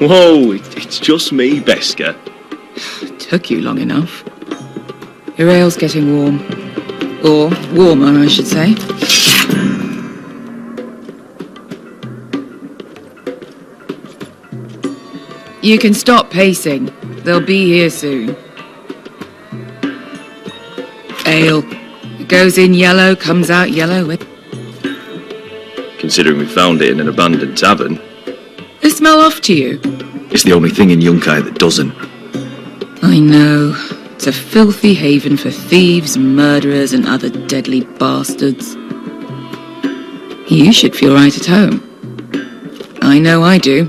Whoa, it's just me, Beska. Took you long enough. Your ale's getting warm. Or warmer, I should say. You can stop pacing. They'll be here soon. Ale. It goes in yellow, comes out yellow. Considering we found it in an abandoned tavern. They smell off to you. It's the only thing in Yunkai that doesn't. I know. It's a filthy haven for thieves, murderers, and other deadly bastards. You should feel right at home. I know I do.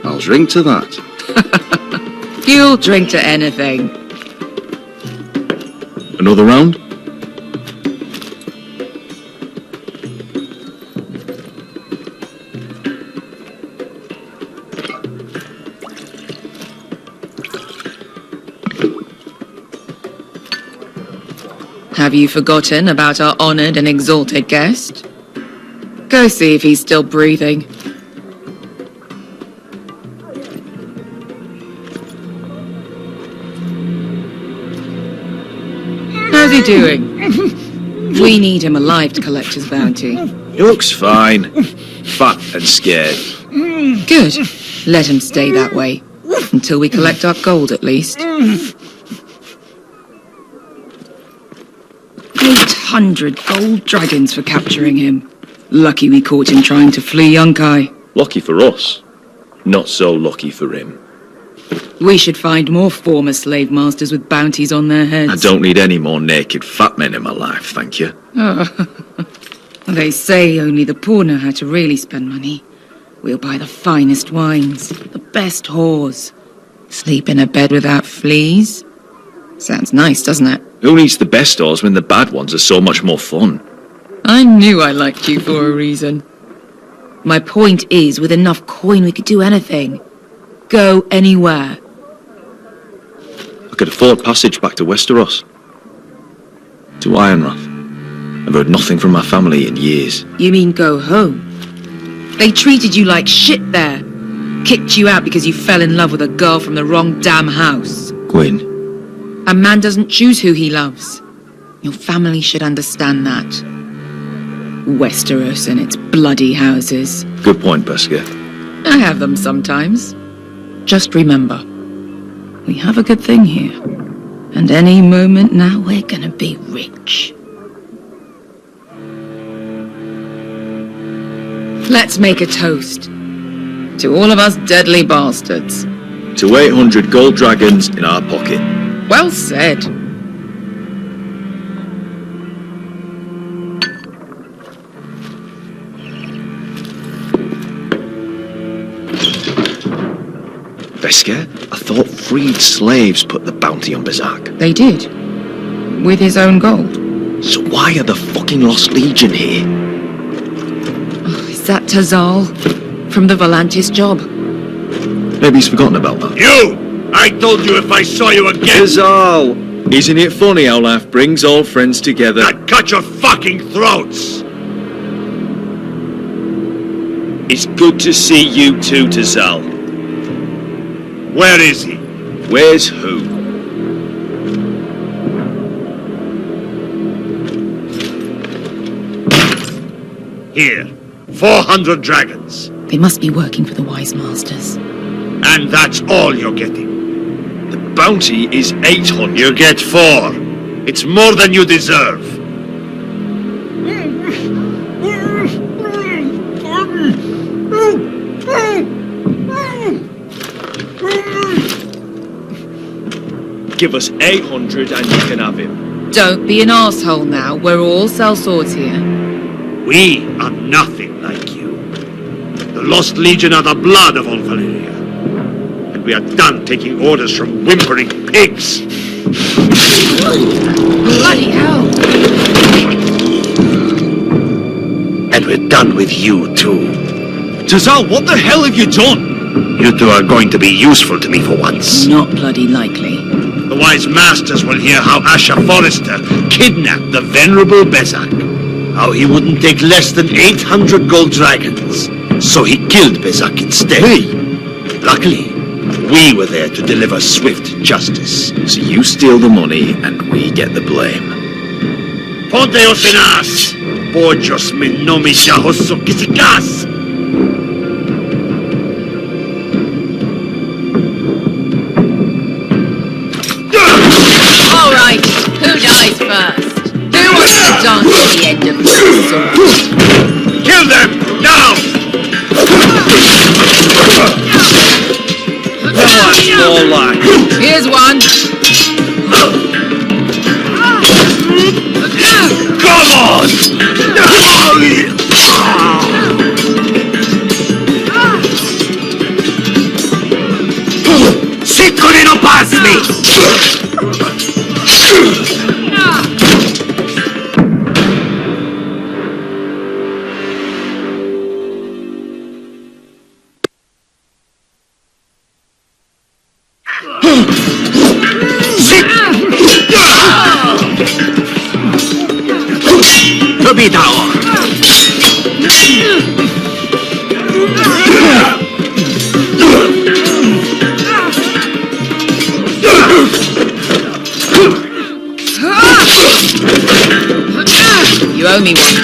I'll drink to that. You'll drink to anything. Another round? Have you forgotten about our honored and exalted guest? Go see if he's still breathing. How's he doing? We need him alive to collect his bounty. He looks fine. Fat and scared. Good. Let him stay that way. Until we collect our gold, at least. 800 gold dragons for capturing him. Lucky we caught him trying to flee Yunkai. Lucky for us. Not so lucky for him. We should find more former slave masters with bounties on their heads. I don't need any more naked fat men in my life, thank you. They say only the poor know how to really spend money. We'll buy the finest wines, the best whores. Sleep in a bed without fleas. Sounds nice, doesn't it? Who needs the best whores when the bad ones are so much more fun? I knew I liked you for a reason. My point is, with enough coin we could do anything. Go anywhere. I could afford passage back to Westeros. To Ironrath. I've heard nothing from my family in years. You mean go home? They treated you like shit there. Kicked you out because you fell in love with a girl from the wrong damn house. Gwyn. A man doesn't choose who he loves. Your family should understand that. Westeros and its bloody houses. Good point, Beska. I have them sometimes. Just remember, we have a good thing here. And any moment now we're gonna be rich. Let's make a toast. To all of us deadly bastards. To 800 gold dragons in our pocket. Well said. Beska, I thought freed slaves put the bounty on Berserk. They did. With his own gold. So why are the fucking Lost Legion here? Oh, is that Tazal? From the Volantis job? Maybe he's forgotten about that. You! I told you if I saw you again... Tazal! Isn't it funny how life brings all friends together? I'd cut your fucking throats! It's good to see you too, Tazal. Where is he? Where's who? Here. 400 dragons. They must be working for the Wise Masters. And that's all you're getting. The bounty is 800. You get 4. It's more than you deserve. Give us 800 and you can have him. Don't be an arsehole now. We're all sellswords here. We are nothing like you. The Lost Legion are the blood of all Valyria. And And we are done taking orders from whimpering pigs. Bloody hell! And we're done with you, too. Tazal, what the hell have you done? You two are going to be useful to me for once. Not bloody likely. The wise masters will hear how Mira Forrester kidnapped the venerable Bezak. How he wouldn't take less than 800 gold dragons. So he killed Bezak instead. Me? Luckily, we were there to deliver swift justice. So you steal the money and we get the blame. Ponteos en as! Pollos me nomi shahoso kisikas! All right, who dies first? Who wants to dance at the end of this sword? Kill them! Now! More life. Here's one. Come on! Siccoli non pasmi! Capitao! You owe me one.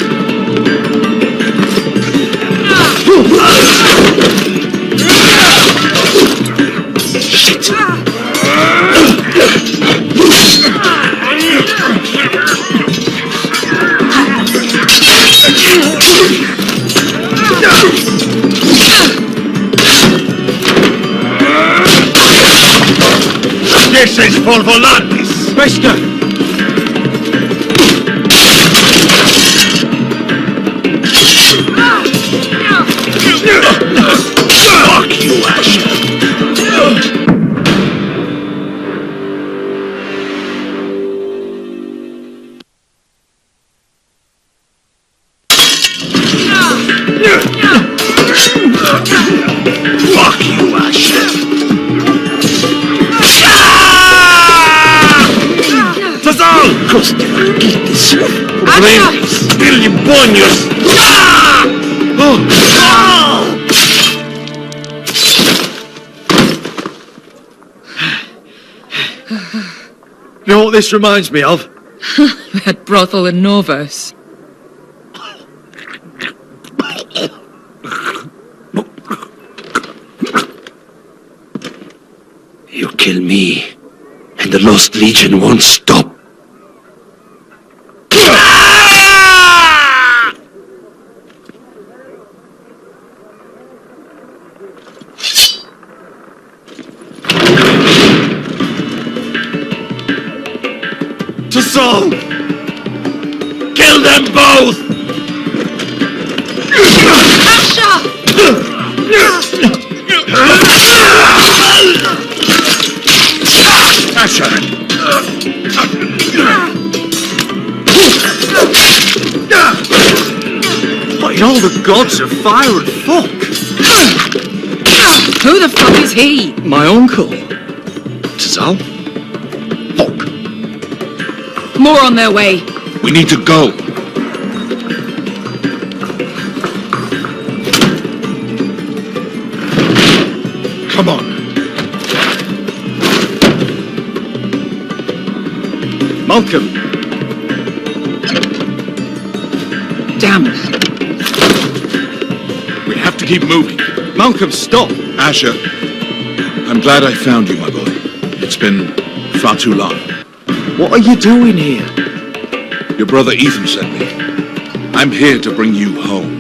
Shit! This is for volantes! Bester! Fuck you, Asher! Fuck you, Asher! Tazal! Costilaquites! Brenes! Virgibonios! You know what this reminds me of? We had brothel in Novos. You kill me, and the Lost Legion won't stop. Tazal! Kill them both! Asher! What in all the gods of fire and fuck? Who the fuck is he? My uncle. Tazal? Fuck! More on their way. We need to go. Come on. Malcolm! Damn. We have to keep moving. Malcolm, stop! Asher, I'm glad I found you, my boy. It's been far too long. What are you doing here? Your brother Ethan sent me. I'm here to bring you home.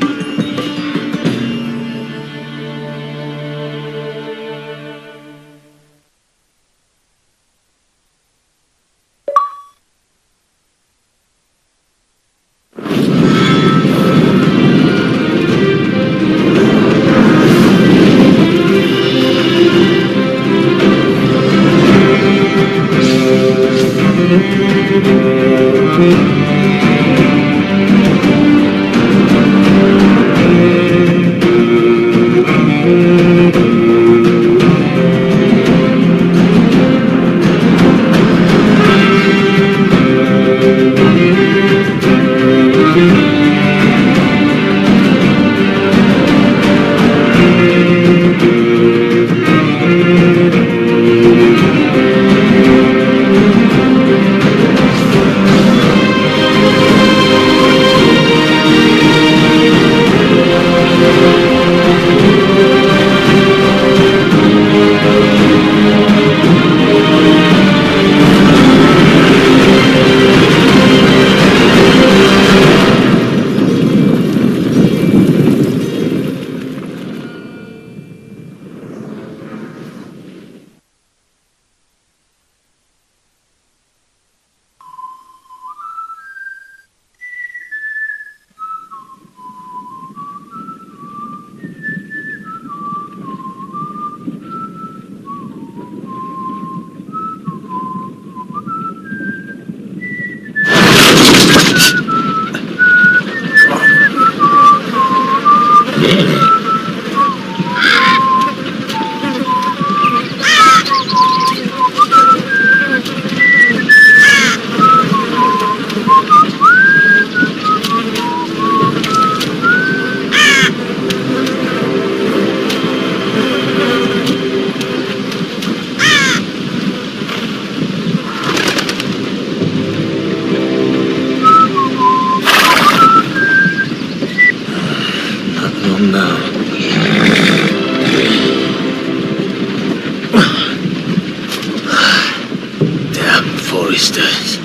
Forresters.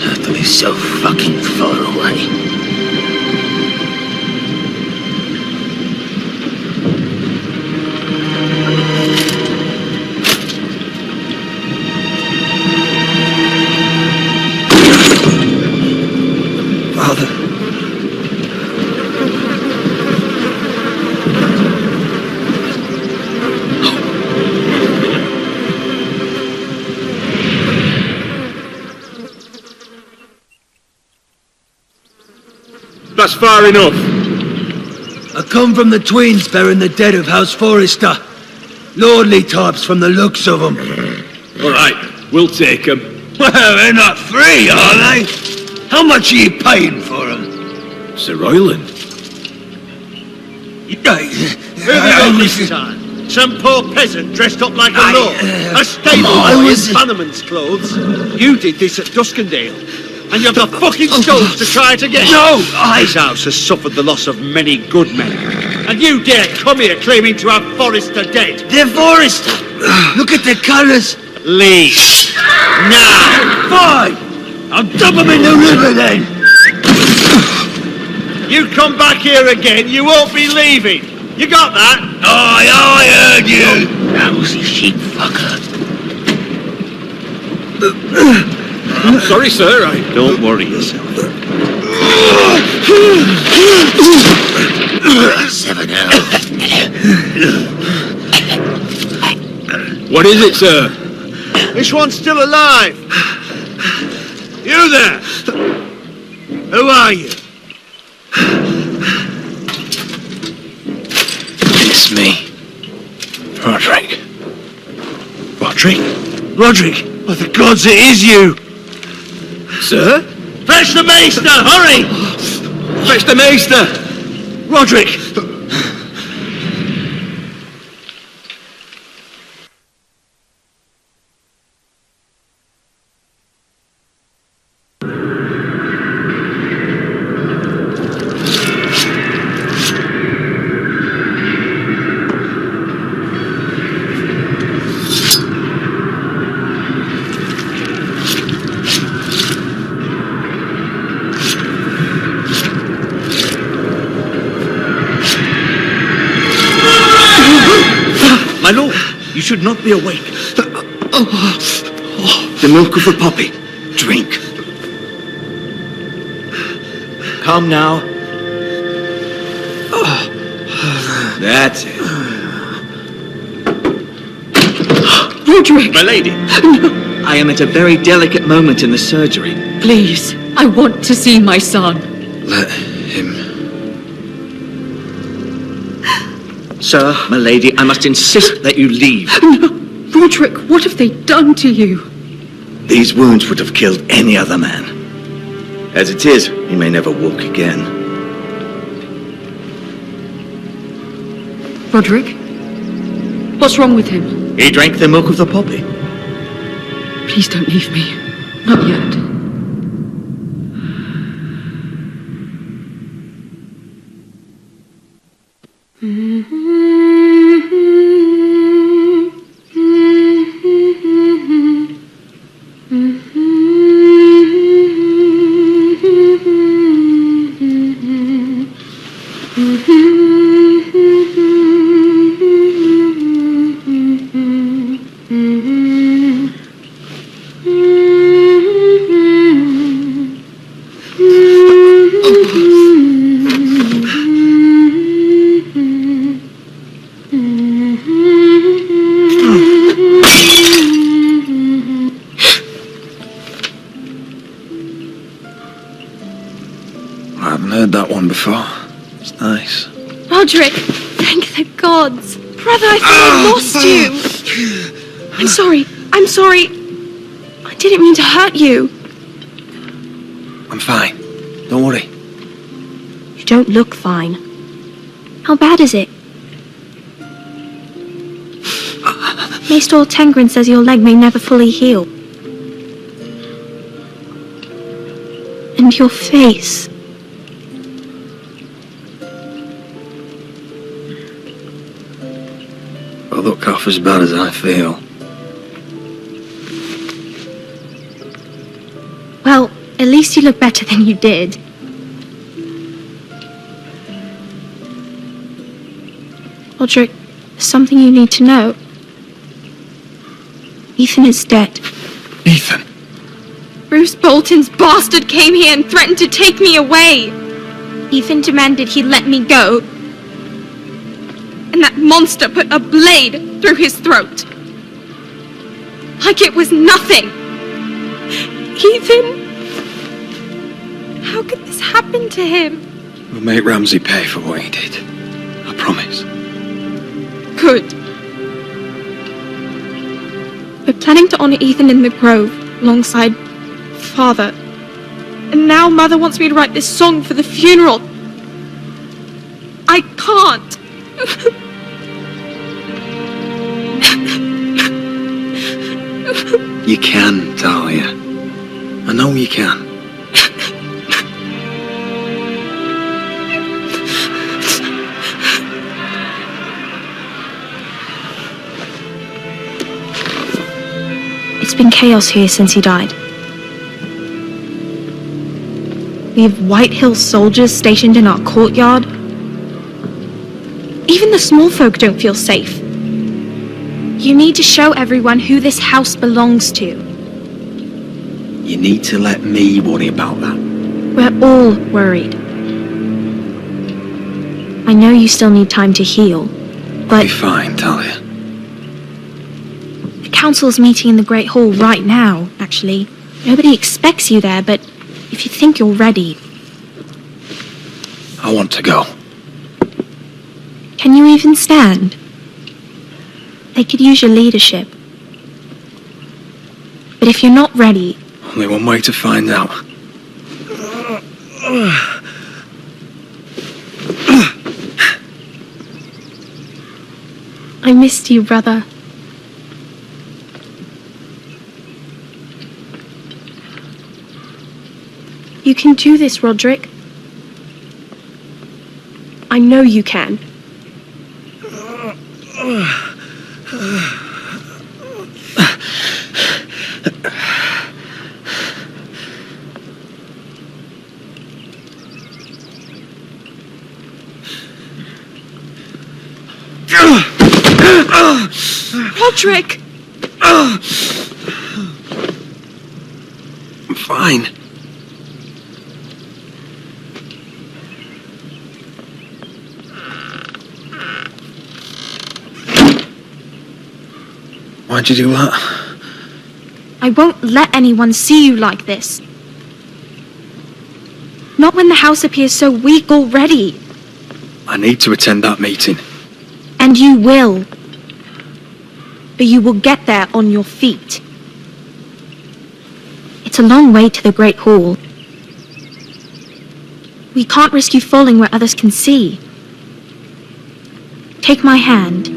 Have to be so fucking far away. Father. That's far enough. I come from the twins bearing the dead of House Forrester. Lordly types from the looks of them. All right, we'll take them. Well, they're not free, are they? How much are you paying for them? Sir Royland. Who have we got this time? Some poor peasant dressed up like a lord. A stable boy in bannerman's clothes. You did this at Duskendale. And you have the fucking stones to try it again. No, This house has suffered the loss of many good men. And you dare come here claiming to have Forrester dead. They're Forrester. Look at the colours. Leave. Now. Fine. I'll dump them in the river then. You come back here again, you won't be leaving. You got that? I heard you. Lousy sheep fucker. I'm sorry, sir. Don't worry yourself. 7-0. What is it, sir? This one's still alive. You there? Who are you? It's me. Rodrik. Rodrik? Rodrik? By the gods, it is you! Sir? Fetch the maester, hurry! Fetch the maester! Rodrik! My lord, you should not be awake. The milk of a puppy. Drink. Come now. That's it. Rodrik! My lady. No. I am at a very delicate moment in the surgery. Please, I want to see my son. Let him... Sir, my lady, I must insist that you leave. No, Rodrik, what have they done to you? These wounds would have killed any other man. As it is, he may never walk again. Rodrik? What's wrong with him? He drank the milk of the poppy. Please don't leave me. Not yet. I haven't heard that one before. It's nice. Rodrik, thank the gods. Brother, I thought I lost you. I'm sorry. I didn't mean to hurt you. I'm fine. Don't worry. You don't look fine. How bad is it? Maester Tengrin says your leg may never fully heal. And your face. I look half as bad as I feel. Well, at least you look better than you did. Rodrik, there's something you need to know. Ethan is dead. Ethan? Bruce Bolton's bastard came here and threatened to take me away. Ethan demanded he let me go. And that monster put a blade through his throat. Like it was nothing. Ethan? How could this happen to him? We'll make Ramsay pay for what he did. I promise. Good. We're planning to honor Ethan in the Grove alongside Father. And now Mother wants me to write this song for the funeral. I can't. You can, Talia. I know you can. It's been chaos here since he died. We have White Hill soldiers stationed in our courtyard. Even the small folk don't feel safe. You need to show everyone who this house belongs to. You need to let me worry about that. We're all worried. I know you still need time to heal, I'll but be fine, Talia. the council's meeting in the Great Hall right now, actually. Nobody expects you there, but if you think you're ready, I want to go. can you even stand? They could use your leadership. But if you're not ready, Only one way to find out. I missed you, brother. You can do this, Rodrik. I know you can. Rodrik! I'm fine. Why'd you do that? I won't let anyone see you like this. Not when the house appears so weak already. I need to attend that meeting. And you will. But you will get there on your feet. It's a long way to the Great Hall. We can't risk you falling where others can see. Take my hand.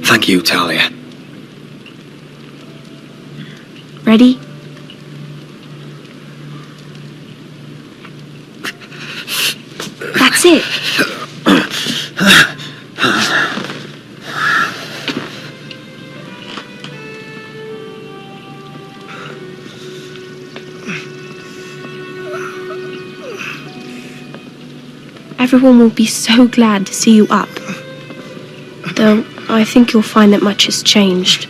Thank you, Talia. Ready? That's it. Everyone will be so glad to see you up. Though, I think you'll find that much has changed.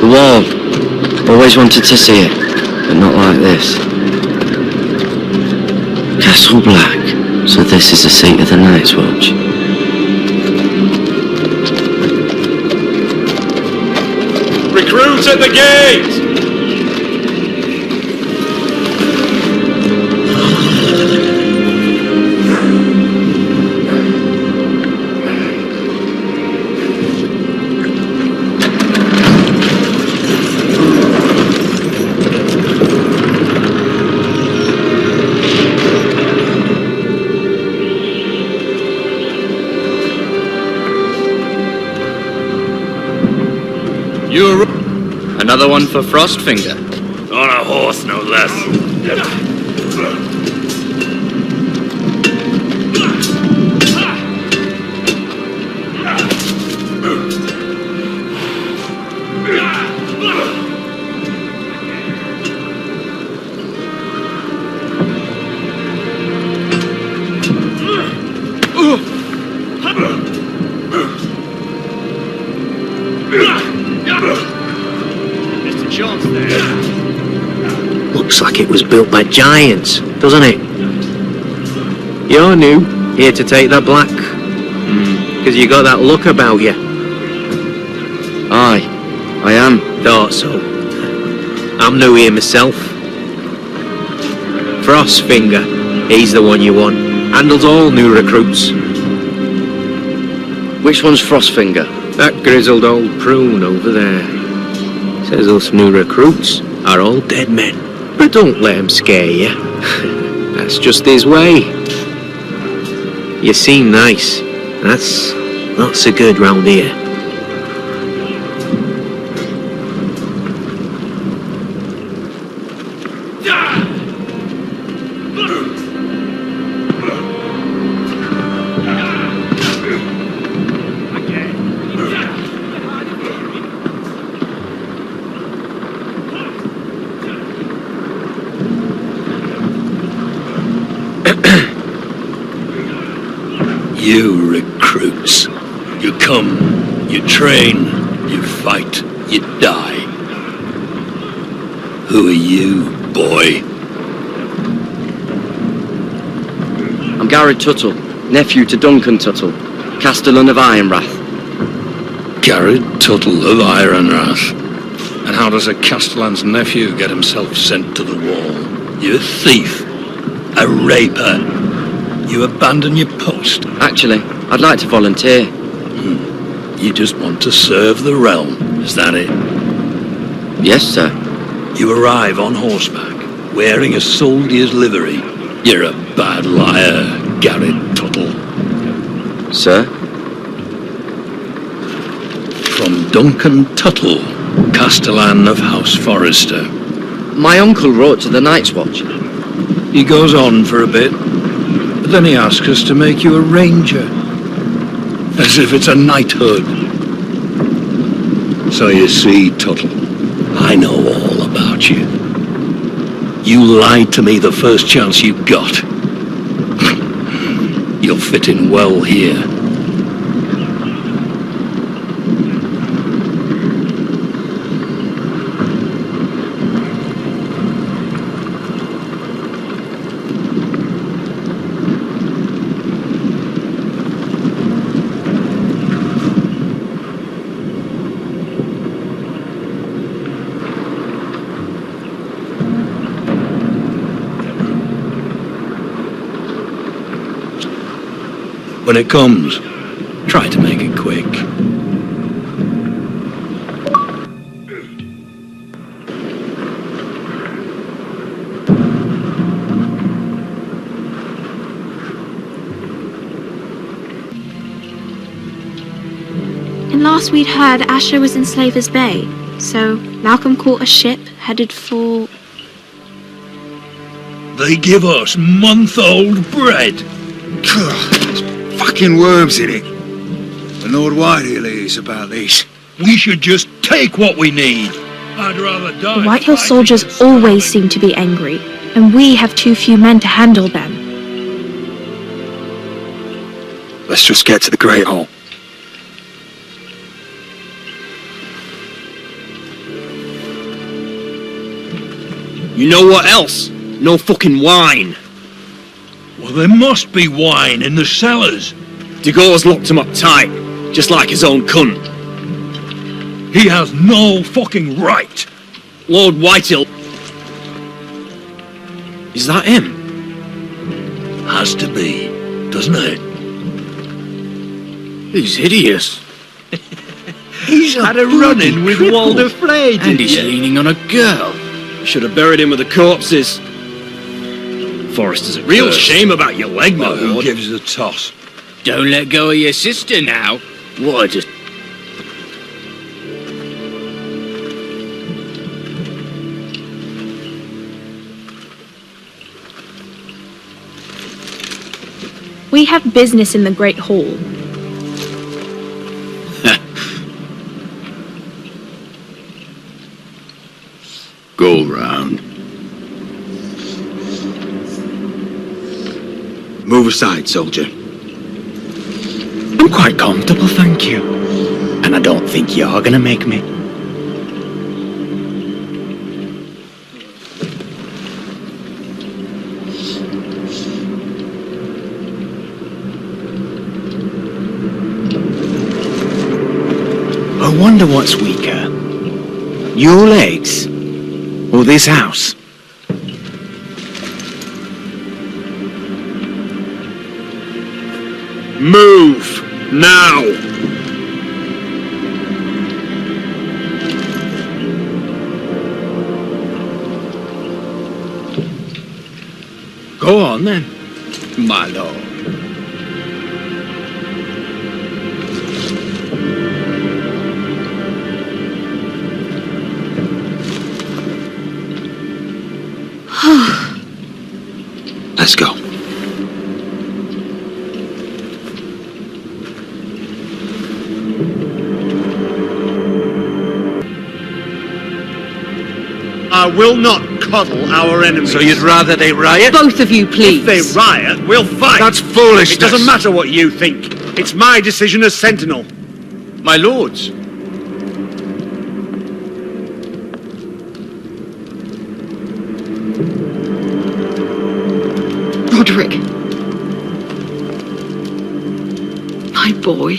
The wall. Always wanted to see it, but not like this. Castle Black. So this is the seat of the Night's Watch. Recruits at the gate! Another one for Frostfinger. On a horse, no less. Looks like it was built by giants, doesn't it? You're new, here to take that black. Because you got that look about you. Aye, I am. Thought so. I'm new here myself. Frostfinger, he's the one you want. Handles all new recruits. Which one's Frostfinger? That grizzled old prune over there. Says us new recruits are all dead men. But don't let him scare you. That's just his way. You seem nice. That's not so good round here. You recruits. You come, you train, you fight, you die. Who are you, boy? I'm Garrett Tuttle, nephew to Duncan Tuttle, Castellan of Ironrath. Garrett Tuttle of Ironrath. And how does a Castellan's nephew get himself sent to the wall? You're a thief. A raper. You abandon your post. Actually, I'd like to volunteer. You just want to serve the realm, is that it? Yes, sir. You arrive on horseback, wearing a soldier's livery. You're a bad liar, Garrett Tuttle. Sir? From Duncan Tuttle, Castellan of House Forrester. My uncle wrote to the Night's Watch. He goes on for a bit, but then he asks us to make you a ranger. As if it's a knighthood. So you see, Tuttle, I know all about you. You lied to me the first chance you got. You'll fit in well here. When it comes, try to make it quick. And last we'd heard, Asher was in Slaver's Bay, so Malcolm caught a ship headed for... They give us month-old bread. There's fucking worms in it. The Lord Whitehill is about this. We should just take what we need. I'd rather die. The Whitehill soldiers always seem to be angry, and we have too few men to handle them. Let's just get to the Great Hall. You know what else? No fucking wine. Well, there must be wine in the cellars. DeGaule's locked him up tight, just like his own cunt. He has no fucking right. Lord Whitehill. Is that him? Has to be, doesn't it? He's hideous. He's had a run-in with Walder Frey, And he's leaning on a girl. Should have buried him with the corpses. Forrester's a real shame about your leg, my Who lord. gives a toss? Don't let go of your sister now. What just... We have business in the Great Hall. Go round. Move aside, soldier. I'm quite comfortable, thank you. And I don't think you're gonna make me. I wonder what's weaker. Your legs? Or this house? Move! Now! Go on then, my lord. Let's go. I will not coddle our enemies. So you'd rather they riot? Both of you, please. If they riot, we'll fight. That's foolishness. It doesn't matter what you think. It's my decision as Sentinel. My lords. Rodrik. My boy.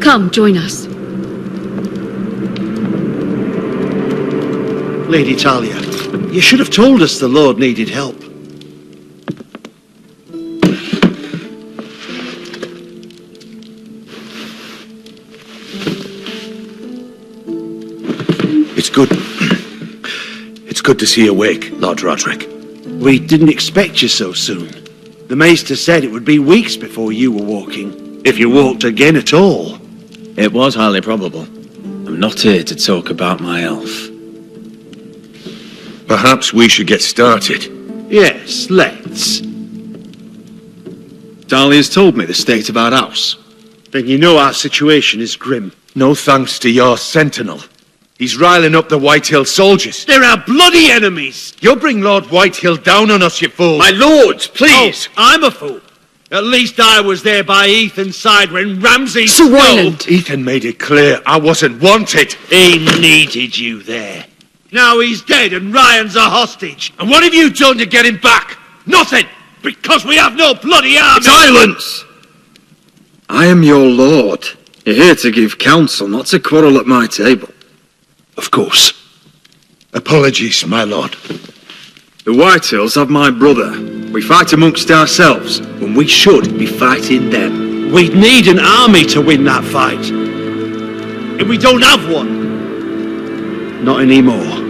Come, join us. Lady Talia, you should have told us the Lord needed help. It's good. It's good to see you awake, Lord Rodrik. We didn't expect you so soon. The Maester said it would be weeks before you were walking. If you walked again at all. It was highly probable. I'm not here to talk about my elf. Perhaps we should get started. Yes, let's. Dahlia's told me the state of our house. Then you know our situation is grim. No thanks to your sentinel. He's riling up the Whitehill soldiers. They're our bloody enemies! You'll bring Lord Whitehill down on us, you fool. My lords, please! Oh, I'm a fool. At least I was there by Ethan's side when Ramsay... Sir Royland! Ethan made it clear I wasn't wanted. He needed you there. Now he's dead and Ryan's a hostage. And what have you done to get him back? Nothing! Because we have no bloody army! Silence! I am your lord. You're here to give counsel, not to quarrel at my table. Of course. Apologies, my lord. The Whitehills have my brother. We fight amongst ourselves when we should be fighting them. We'd need an army to win that fight. And we don't have one. Not anymore.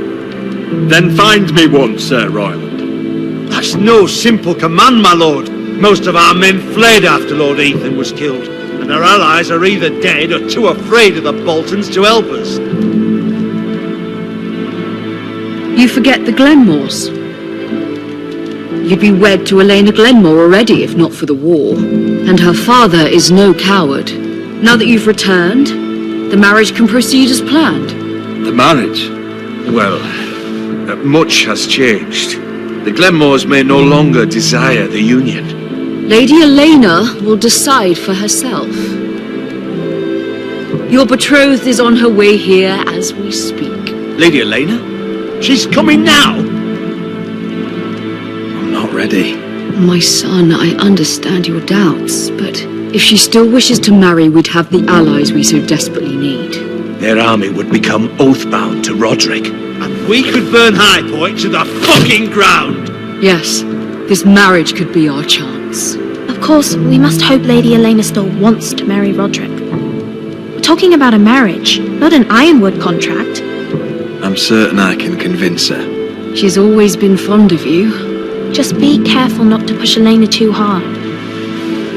Then find me one, Sir Royland. That's no simple command, my lord. Most of our men fled after Lord Ethan was killed, and our allies are either dead or too afraid of the Boltons to help us. You forget the Glenmores. You'd be wed to Elena Glenmore already, if not for the war. And her father is no coward. Now that you've returned, the marriage can proceed as planned. The marriage? Well, much has changed. The Glenmores may no longer desire the union. Lady Elena will decide for herself. Your betrothed is on her way here as we speak. Lady Elena? She's coming now! I'm not ready. My son, I understand your doubts, but if she still wishes to marry, we'd have the allies we so desperately need. Their army would become oathbound to Rodrik. And we could burn High Point to the fucking ground! Yes, this marriage could be our chance. Of course, we must hope Lady Elena still wants to marry Rodrik. We're talking about a marriage, not an Ironwood contract. I'm certain I can convince her. She's always been fond of you. Just be careful not to push Elena too hard.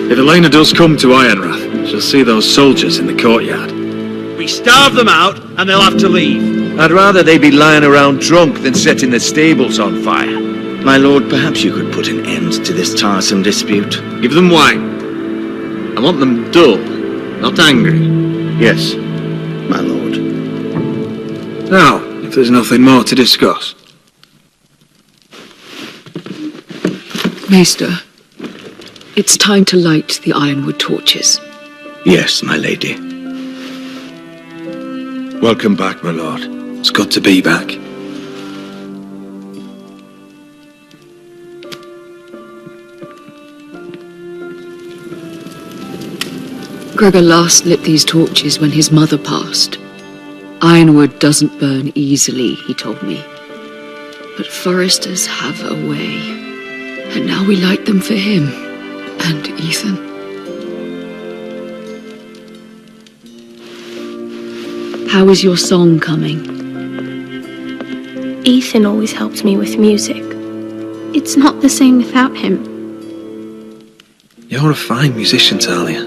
If Elena does come to Ironrath, she'll see those soldiers in the courtyard. We starve them out, and they'll have to leave. I'd rather they be lying around drunk than setting the stables on fire. My lord, perhaps you could put an end to this tiresome dispute. Give them wine. I want them dull, not angry. Yes, my lord. Now, if there's nothing more to discuss. Maester, it's time to light the Ironwood torches. Yes, my lady. Welcome back, my lord. It's good to be back. Gregor last lit these torches when his mother passed. Ironwood doesn't burn easily, he told me. But foresters have a way. And now we light them for him. And Ethan. How is your song coming? Ethan always helped me with music. It's not the same without him. You're a fine musician, Talia.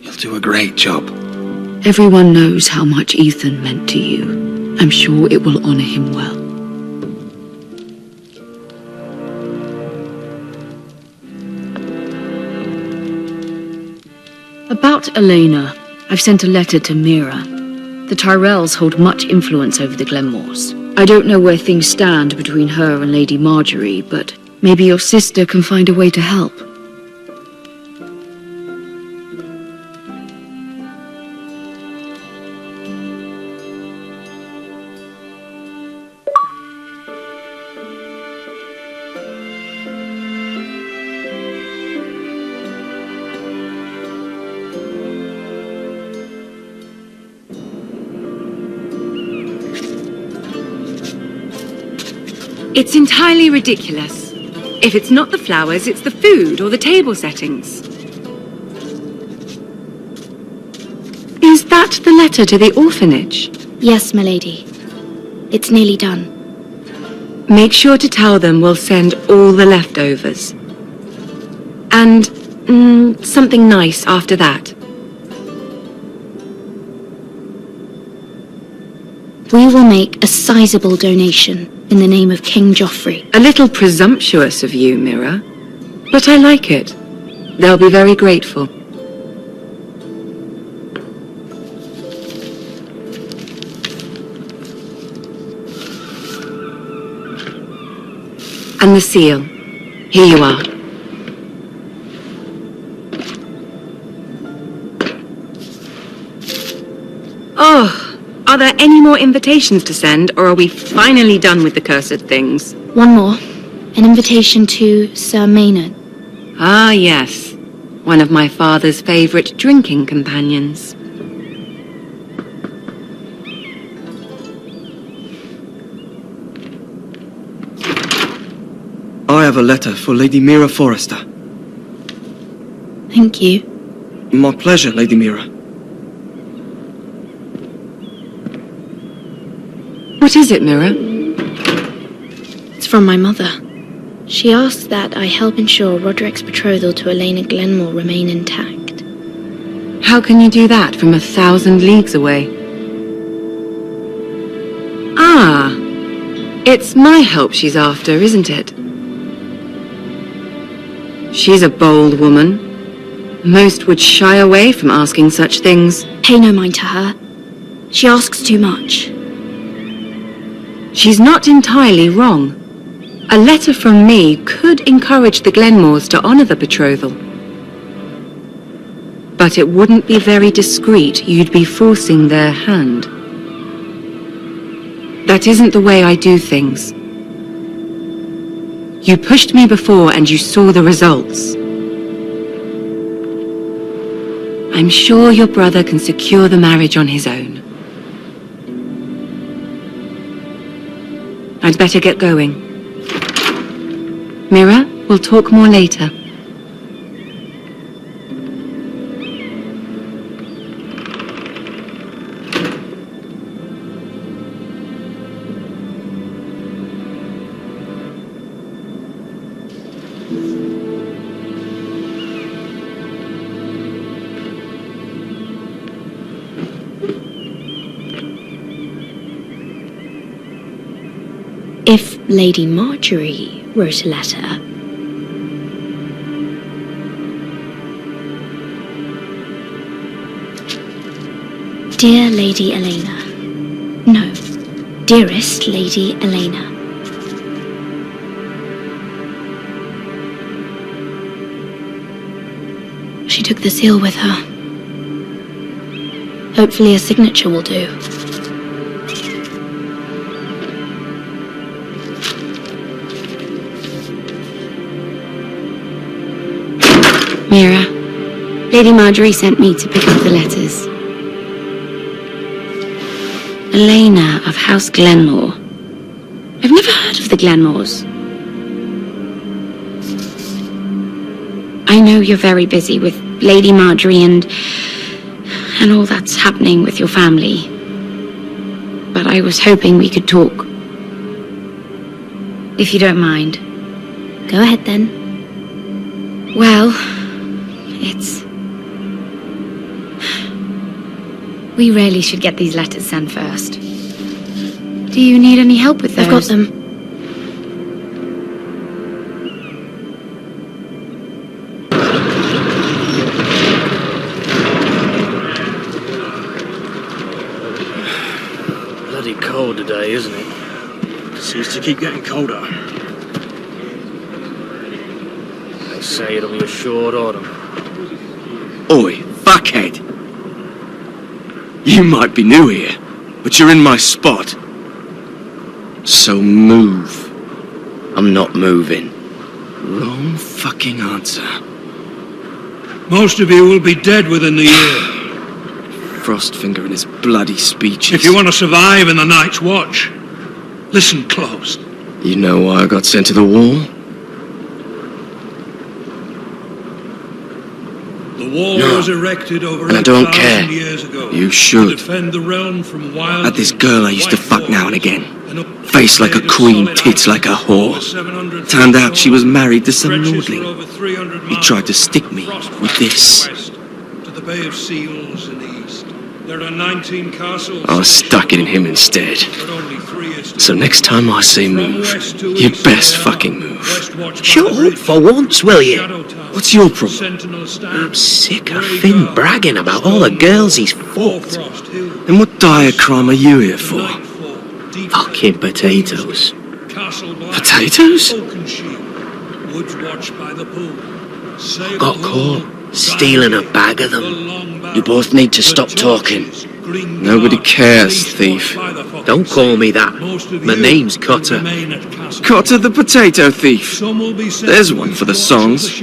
You'll do a great job. Everyone knows how much Ethan meant to you. I'm sure it will honor him well. About Elena, I've sent a letter to Mira. The Tyrells hold much influence over the Glenmores. I don't know where things stand between her and Lady Marjorie, but maybe your sister can find a way to help. It's entirely ridiculous. If it's not the flowers, it's the food or the table settings. Is that the letter to the orphanage? Yes, my lady. It's nearly done. Make sure to tell them we'll send all the leftovers. And something nice after that. We will make a sizable donation in the name of King Joffrey. A little presumptuous of you, Mira. But I like it. They'll be very grateful. And the seal. Here you are. Oh, are there any more invitations to send, or are we finally done with the cursed things? One more. An invitation to Sir Maynard. Ah, yes. One of my father's favorite drinking companions. I have a letter for Lady Mira Forrester. Thank you. My pleasure, Lady Mira. What is it, Mira? It's from my mother. She asks that I help ensure Rodrik's betrothal to Elena Glenmore remain intact. How can you do that from 1,000 leagues away? Ah, it's my help she's after, isn't it? She's a bold woman. Most would shy away from asking such things. Pay no mind to her. She asks too much. She's not entirely wrong. A letter from me could encourage the Glenmores to honor the betrothal. But it wouldn't be very discreet. You'd be forcing their hand. That isn't the way I do things. You pushed me before and you saw the results. I'm sure your brother can secure the marriage on his own. I'd better get going. Mira, we'll talk more later. If Lady Marjorie wrote a letter... Dear Lady Elena. No, dearest Lady Elena. She took the seal with her. Hopefully a signature will do. Mira, Lady Marjorie sent me to pick up the letters. Elena of House Glenmore. I've never heard of the Glenmores. I know you're very busy with Lady Marjorie and all that's happening with your family. But I was hoping we could talk. If you don't mind. Go ahead then. Well, we really should get these letters sent first. Do you need any help with those? I've got them. Bloody cold today, isn't it? Seems to keep getting colder. They say it'll be a short autumn. Oi, fuckhead! You might be new here, but you're in my spot. So move. I'm not moving. Wrong fucking answer. Most of you will be dead within the year. Frostfinger and his bloody speeches. If you want to survive in the Night's Watch, listen close. You know why I got sent to the wall? The wall No. was erected over And I don't 8,000 care. years ago. You should. To defend the realm from wild. Had this girl I used to fuck now and again. Face like a queen, tits like a whore. Turned out she was married to some lordling. He tried to stick me with this. To the Bay of Seals in the east. There are 19 castles. I was stuck in him instead. But only 3 is to So next time I say move, you best fucking move. Shut up for once, will you? What's your problem? I'm sick of Finn bragging about all the girls he's fucked. And what dire crime are you here for? Fucking potatoes. Potatoes? Woods watched by the pool. Got caught stealing a bag of them. You both need to stop talking. Nobody cares, thief. Don't call me that. My name's Cotter. Cotter the potato thief. There's one for the songs.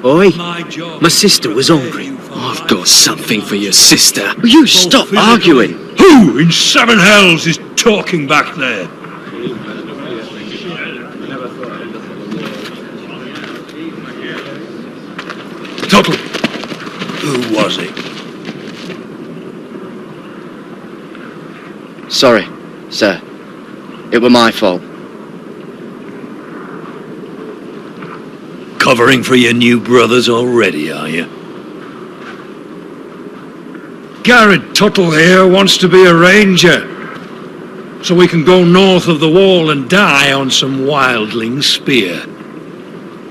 Oi, my sister was hungry. I've got something for your sister. Will you stop arguing? Who in seven hells is talking back there? Tuttle. Who was it? Sorry, sir. It were my fault. Covering for your new brothers already, are you? Garrett Tuttle here wants to be a ranger, so we can go north of the wall and die on some wildling spear.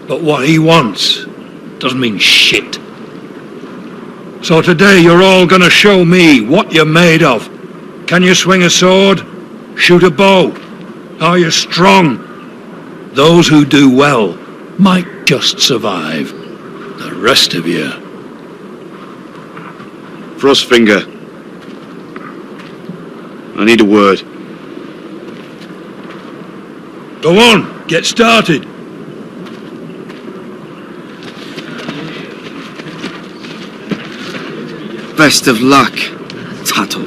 But what he wants doesn't mean shit. So today you're all gonna show me what you're made of. Can you swing a sword? Shoot a bow? Are you strong? Those who do well might just survive. The rest of you... Frostfinger. I need a word. Go on, get started. Best of luck, Tuttle.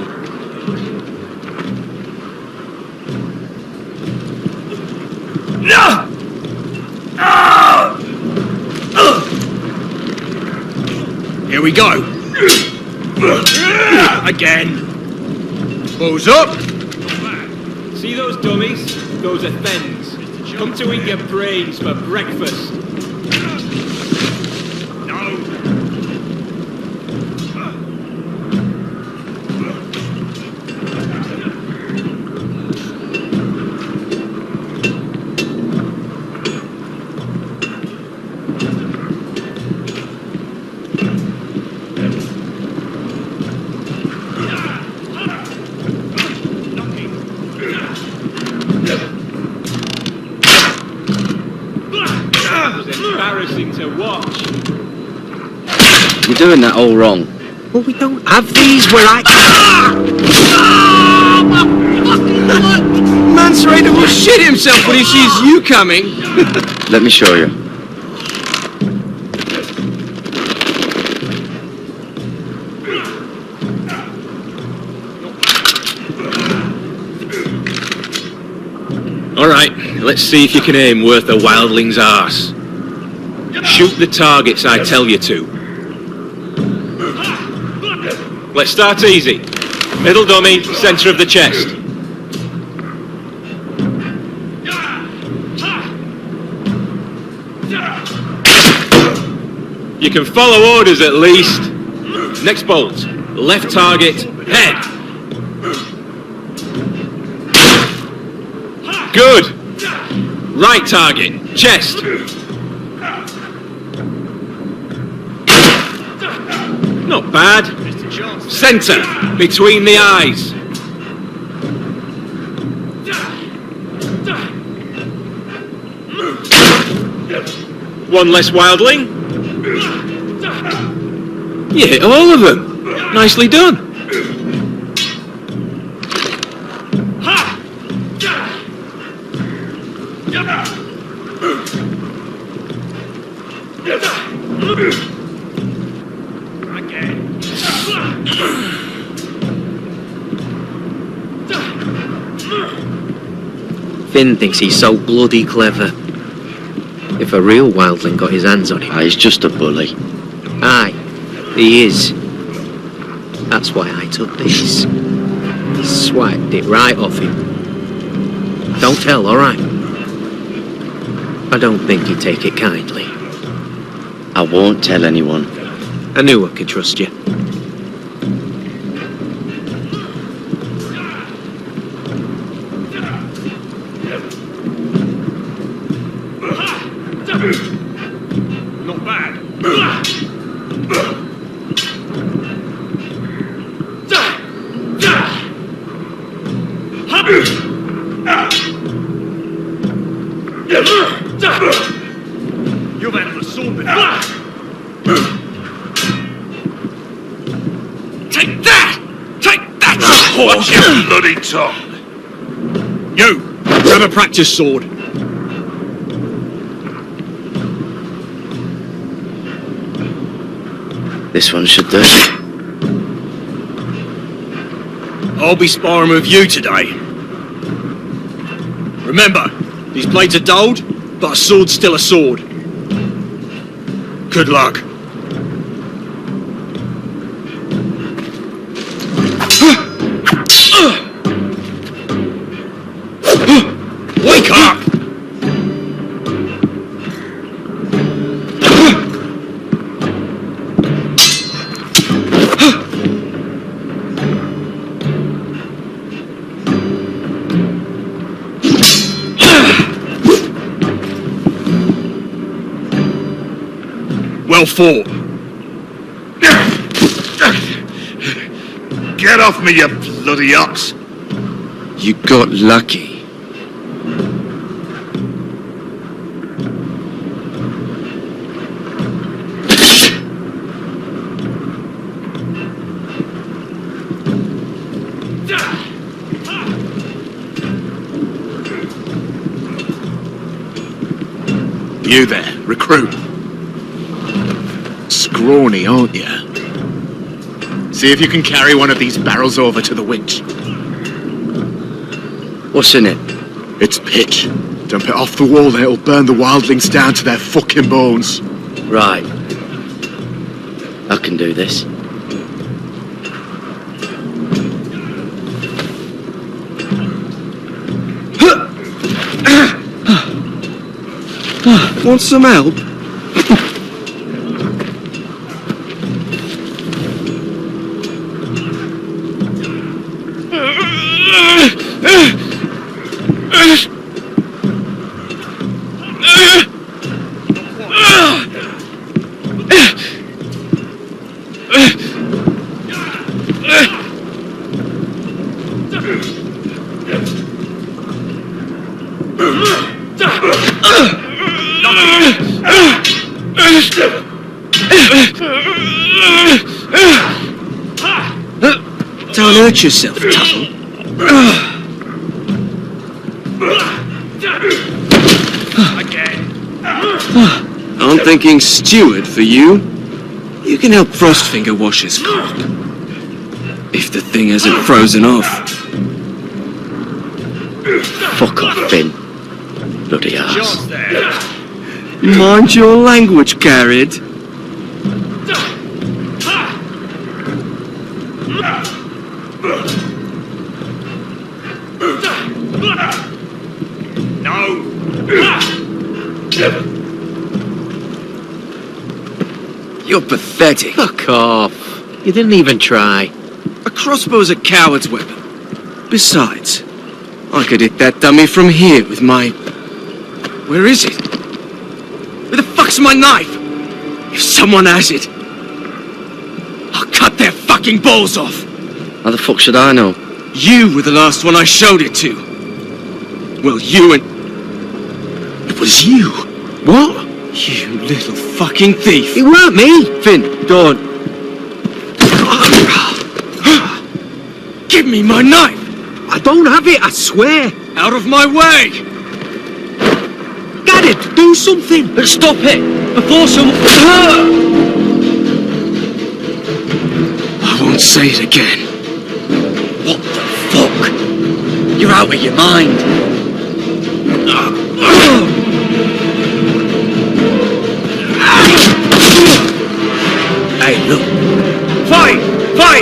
No! Here we go. Again. Balls up. See those dummies? Those are thens. Come to eat your brains for breakfast. Embarrassing to watch. You're doing that all wrong. Well, we don't have these where I... Man's ready to shit himself when he sees you coming. Let me show you. All right, let's see if you can aim worth a wildling's arse. Shoot the targets I tell you to. Let's start easy. Middle dummy, centre of the chest. You can follow orders at least. Next bolt. Left target, head. Good. Right target, chest. Not bad. Centre, between the eyes. One less wildling. You hit all of them. Nicely done. Finn thinks he's so bloody clever. If a real wildling got his hands on him... He's just a bully. Aye, He is. That's why I took this. Swiped it right off him. Don't tell, alright? I don't think he'd take it kindly. I won't tell anyone. I knew I could trust you. Not bad. You've had a sword before. Take that! Take that! Watch your bloody tongue! You! Grab a practice sword. This one should do. I'll be sparring with you today. Remember, these blades are dulled, but a sword's still a sword. Good luck. Wake up! Well fought. Get off me, you bloody ox! You got lucky. You there, recruit. Scrawny, aren't you? See if you can carry one of these barrels over to the winch. What's in it? It's pitch. Dump it off the wall there, it'll burn the wildlings down to their fucking bones. Right. I can do this. Want some help? Don't hurt yourself, Tuttle. I'm thinking steward for you. You can help Frostfinger wash his cock. If the thing hasn't frozen off. Fuck off, Finn. Bloody ass. Mind your language, Garrett. You're pathetic. Fuck off. You didn't even try. A crossbow's a coward's weapon. Besides, I could hit that dummy from here with my... Where is it? Where the fuck's my knife? If someone has it, I'll cut their fucking balls off. How the fuck should I know? You were the last one I showed it to. Well, you and... It was you. What? You little fucking thief. It weren't me. Finn, don't. Give me my knife. I don't have it, I swear. Out of my way. Garrett, do something. Stop it! Before some... I won't say it again. What the fuck? You're out of your mind. Hey, look.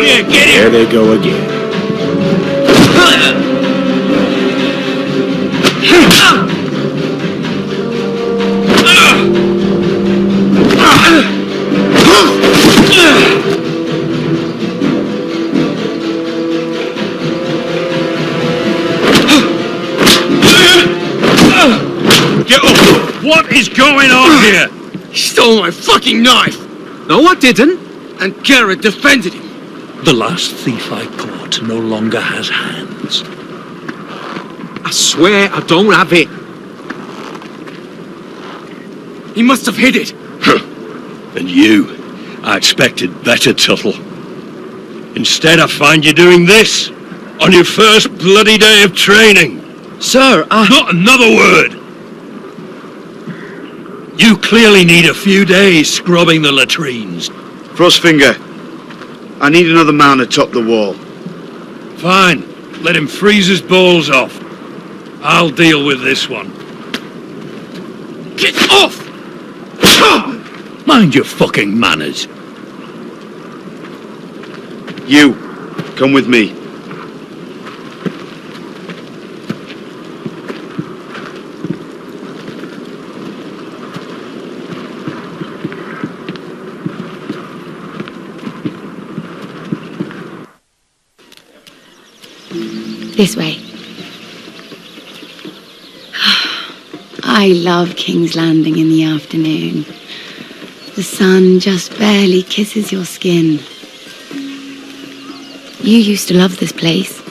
Here, get There they go again. Get up! What is going on here? He stole my fucking knife! No, I didn't. And Garrett defended him. The last thief I caught no longer has hands. I swear I don't have it. He must have hid it. And you, I expected better, Tuttle. Instead, I find you doing this on your first bloody day of training. Sir, Not another word! You clearly need a few days scrubbing the latrines. Frostfinger, I need another man to top the wall. Fine, let him freeze his balls off. I'll deal with this one. Get off! Mind your fucking manners. You, come with me. This way. I love King's Landing in the afternoon. The sun just barely kisses your skin. You used to love this place.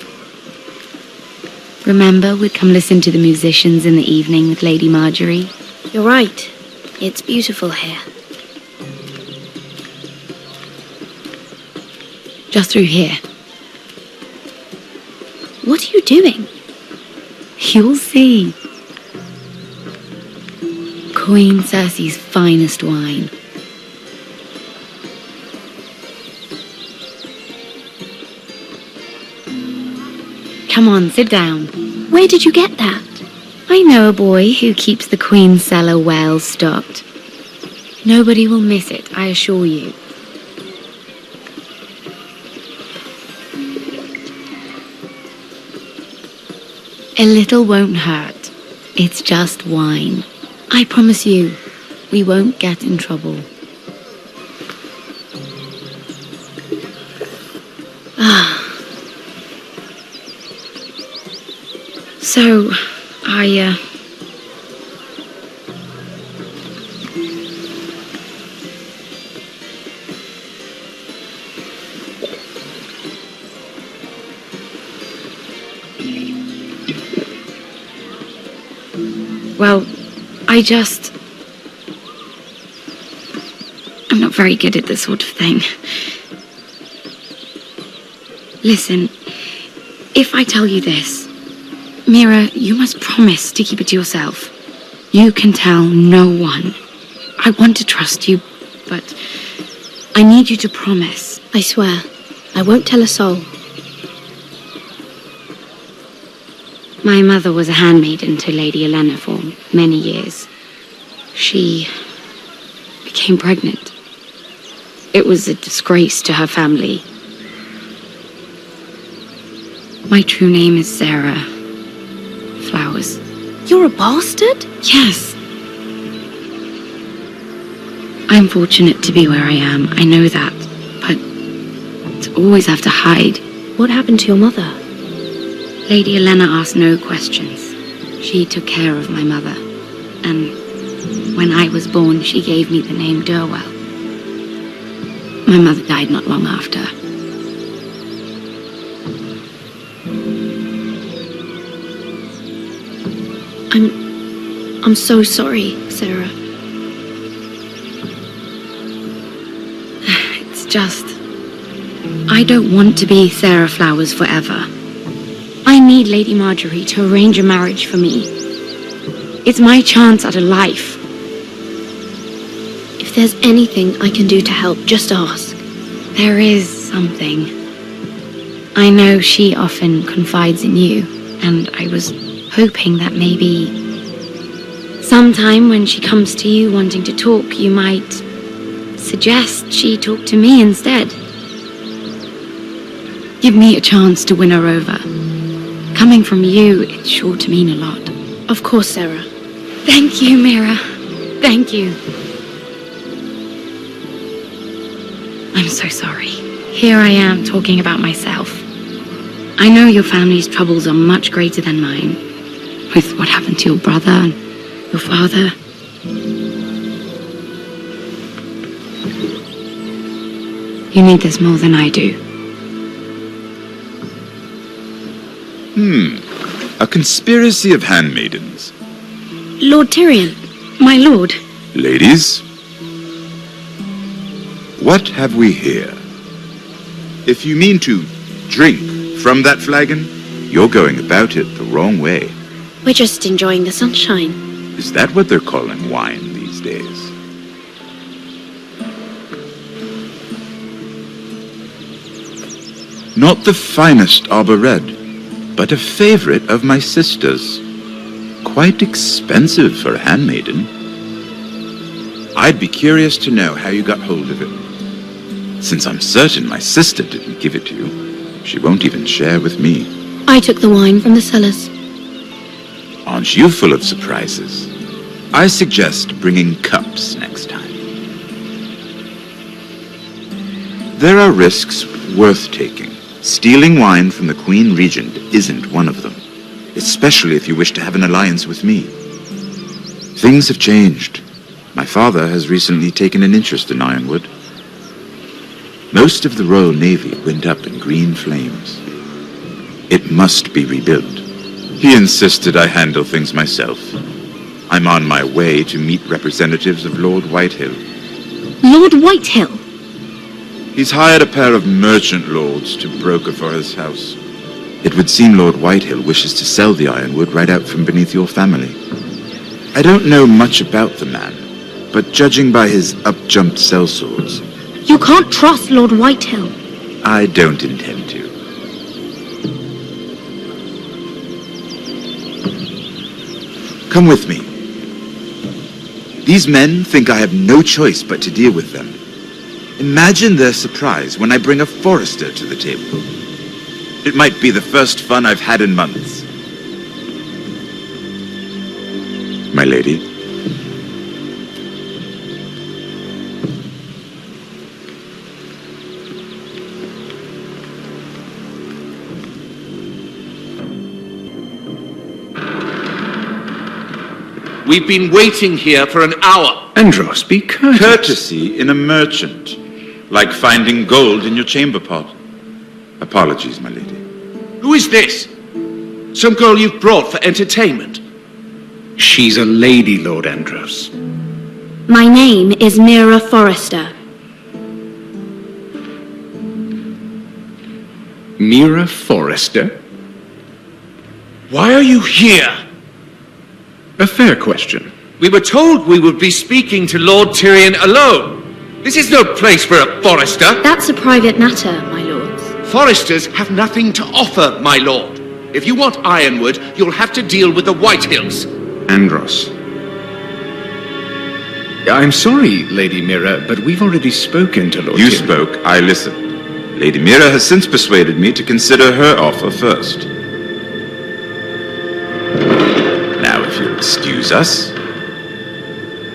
Remember, we'd come listen to the musicians in the evening with Lady Marjorie? You're right. It's beautiful here. Just through here. What are you doing? You'll see. Queen Cersei's finest wine. Come on, sit down. Where did you get that? I know a boy who keeps the Queen's cellar well stocked. Nobody will miss it, I assure you. A little won't hurt. It's just wine. I promise you, we won't get in trouble. So, Well, I'm not very good at this sort of thing. Listen, if I tell you this, Mira, you must promise to keep it to yourself. You can tell no one. I want to trust you, but I need you to promise. I swear, I won't tell a soul. My mother was a handmaiden to Lady Olenna for many years. She became pregnant. It was a disgrace to her family. My true name is Sarah Flowers. You're a bastard? Yes. I'm fortunate to be where I am, I know that, but to always have to hide. What happened to your mother? Lady Olenna asked no questions. She took care of my mother, and when I was born, she gave me the name Durwell. My mother died not long after. I'm so sorry, Sarah. It's just, I don't want to be Sarah Flowers forever. I need Lady Marjorie to arrange a marriage for me. It's my chance at a life. If there's anything I can do to help, just ask. There is something. I know she often confides in you, and I was hoping that maybe sometime when she comes to you wanting to talk, you might suggest she talk to me instead. Give me a chance to win her over. Coming from you, it's sure to mean a lot. Of course, Sarah. Thank you, Mira. Thank you. I'm so sorry. Here I am talking about myself. I know your family's troubles are much greater than mine, with what happened to your brother and your father. You need this more than I do. A conspiracy of handmaidens. Lord Tyrion. My lord. Ladies, what have we here? If you mean to drink from that flagon, you're going about it the wrong way. We're just enjoying the sunshine. Is that what they're calling wine these days? Not the finest arbor red, but a favorite of my sister's. Quite expensive for a handmaiden. I'd be curious to know how you got hold of it. Since I'm certain my sister didn't give it to you, she won't even share with me. I took the wine from the cellars. Aren't you full of surprises? I suggest bringing cups next time. There are risks worth taking. Stealing wine from the Queen Regent isn't one of them, especially if you wish to have an alliance with me. Things have changed. My father has recently taken an interest in Ironwood. Most of the Royal Navy went up in green flames. It must be rebuilt. He insisted I handle things myself. I'm on my way to meet representatives of Lord Whitehill. Lord Whitehill? He's hired a pair of merchant lords to broker for his house. It would seem Lord Whitehill wishes to sell the Ironwood right out from beneath your family. I don't know much about the man, but judging by his up-jumped sellswords, You can't trust Lord Whitehill. I don't intend to. Come with me. These men think I have no choice but to deal with them. Imagine their surprise when I bring a Forrester to the table. It might be the first fun I've had in months. My lady. We've been waiting here for an hour. Andros, be courteous. Courtesy in a merchant. Like finding gold in your chamber pot. Apologies, my lady. Who is this? Some girl you've brought for entertainment? She's a lady, Lord Andros. My name is Mira Forrester. Mira Forrester? Why are you here? A fair question. We were told we would be speaking to Lord Tyrion alone. This is no place for a Forrester. That's a private matter, my lords. Forresters have nothing to offer, my lord. If you want Ironwood, you'll have to deal with the Whitehills. Andros. I'm sorry, Lady Mira, but we've already spoken to Lord You Tyrion. spoke, I listened. Lady Mira has since persuaded me to consider her offer first. Now, if you'll excuse us...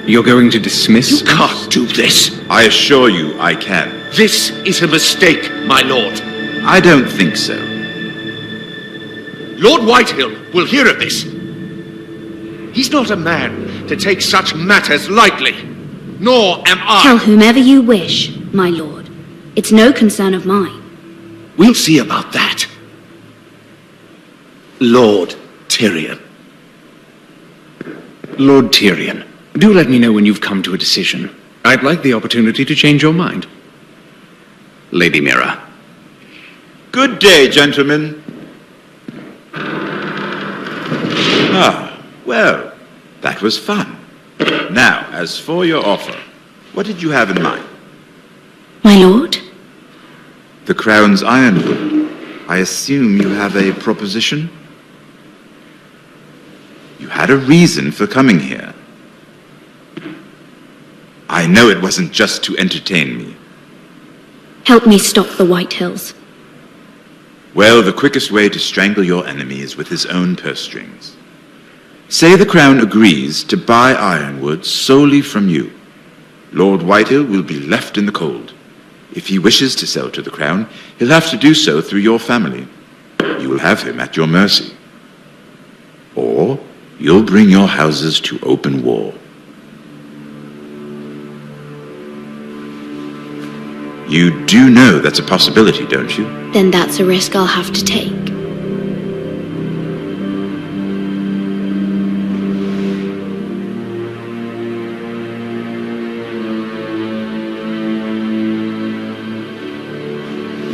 You're going to dismiss... You can't do this. I assure you I can. This is a mistake, my lord. I don't think so. Lord Whitehill will hear of this. He's not a man to take such matters lightly. Nor am I. Tell whomever you wish, my lord. It's no concern of mine. We'll see about that. Lord Tyrion. Lord Tyrion, do let me know when you've come to a decision. I'd like the opportunity to change your mind. Lady Mira. Good day, gentlemen. Ah, well, that was fun. Now, as for your offer, what did you have in mind? My lord? The Crown's Ironwood. I assume you have a proposition? You had a reason for coming here. I know it wasn't just to entertain me. Help me stop the Whitehills. Well, the quickest way to strangle your enemy is with his own purse strings. Say the Crown agrees to buy Ironwood solely from you. Lord Whitehill will be left in the cold. If he wishes to sell to the Crown, he'll have to do so through your family. You will have him at your mercy. Or you'll bring your houses to open war. You do know that's a possibility, don't you? Then that's a risk I'll have to take.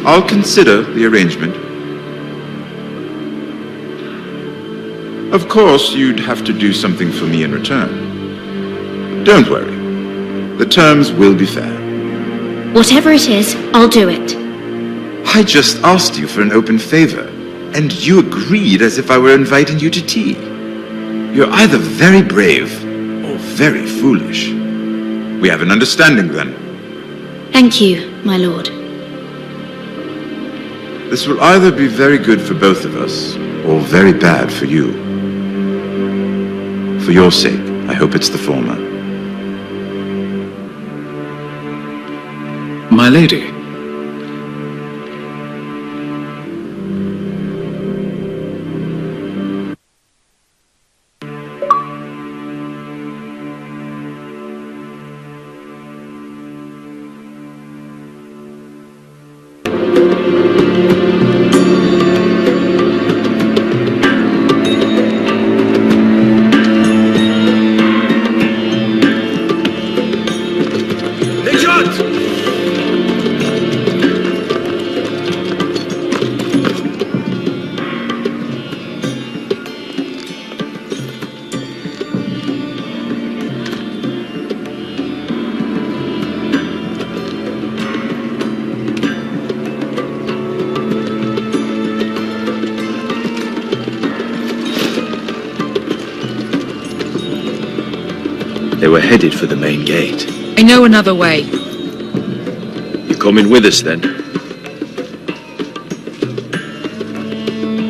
I'll consider the arrangement. Of course, you'd have to do something for me in return. Don't worry. The terms will be fair. Whatever it is, I'll do it. I just asked you for an open favor, and you agreed as if I were inviting you to tea. You're either very brave or very foolish. We have an understanding then. Thank you, my lord. This will either be very good for both of us, or very bad for you. For your sake, I hope it's the former. My lady. They were headed for the main gate. I know another way. You coming with us then?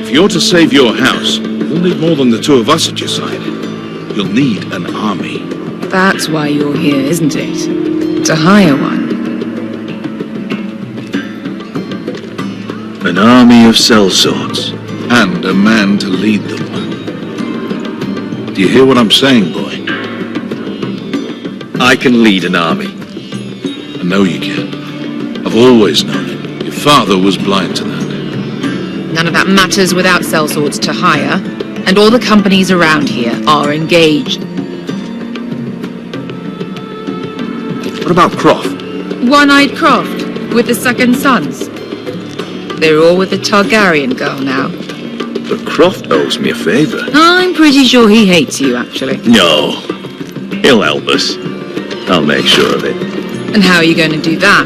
If you're to save your house, you'll need more than the two of us at your side. You'll need an army. That's why you're here, isn't it? To hire one. An army of sellswords. And a man to lead them. Do you hear what I'm saying, boy? I can lead an army. I know you can. I've always known it. Your father was blind to that. None of that matters without sellswords to hire, and all the companies around here are engaged. What about Croft? One-eyed Croft, with the second sons. They're all with the Targaryen girl now. But Croft owes me a favor. I'm pretty sure he hates you, actually. No. He'll help us. I'll make sure of it. And how are you going to do that?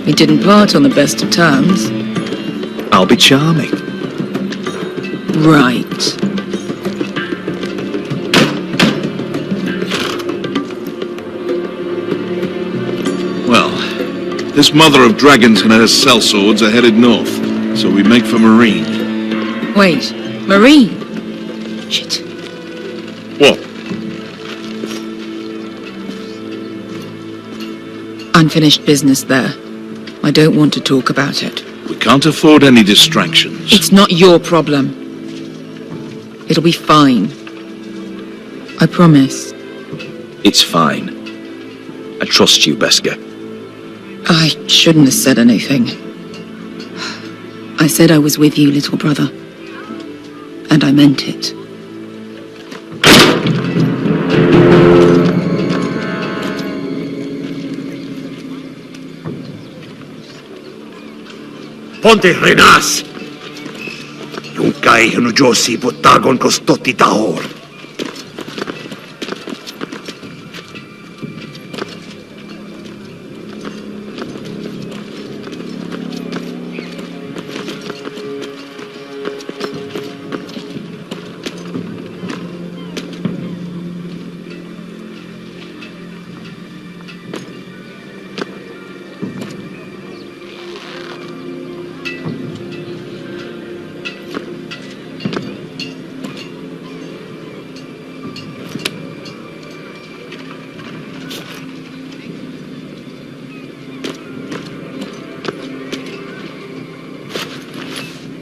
We didn't part on the best of terms. I'll be charming. Right. Well, this mother of dragons and her sellswords are headed north, so we make for Marine. Wait, Marine? Shit. What? Unfinished business there. I don't want to talk about it. We can't afford any distractions. It's not your problem. It'll be fine. I promise. It's fine. I trust you, Beskar. I shouldn't have said anything. I said I was with you, little brother. And I meant it. Ponte renas! Yung kai hanu Josi butagon kostoti tahor.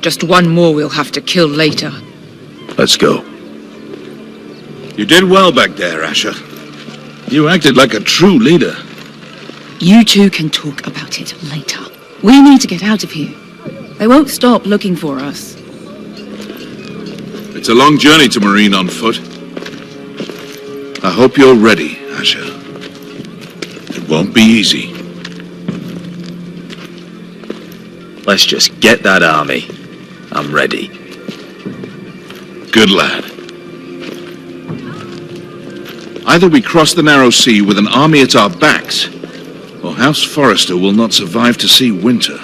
Just one more we'll have to kill later. Let's go. You did well back there, Asher. You acted like a true leader. You two can talk about it later. We need to get out of here. They won't stop looking for us. It's a long journey to Marine on foot. I hope you're ready, Asher. It won't be easy. Let's just get that army. I'm ready. Good lad. Either we cross the narrow sea with an army at our backs, or House Forrester will not survive to see winter.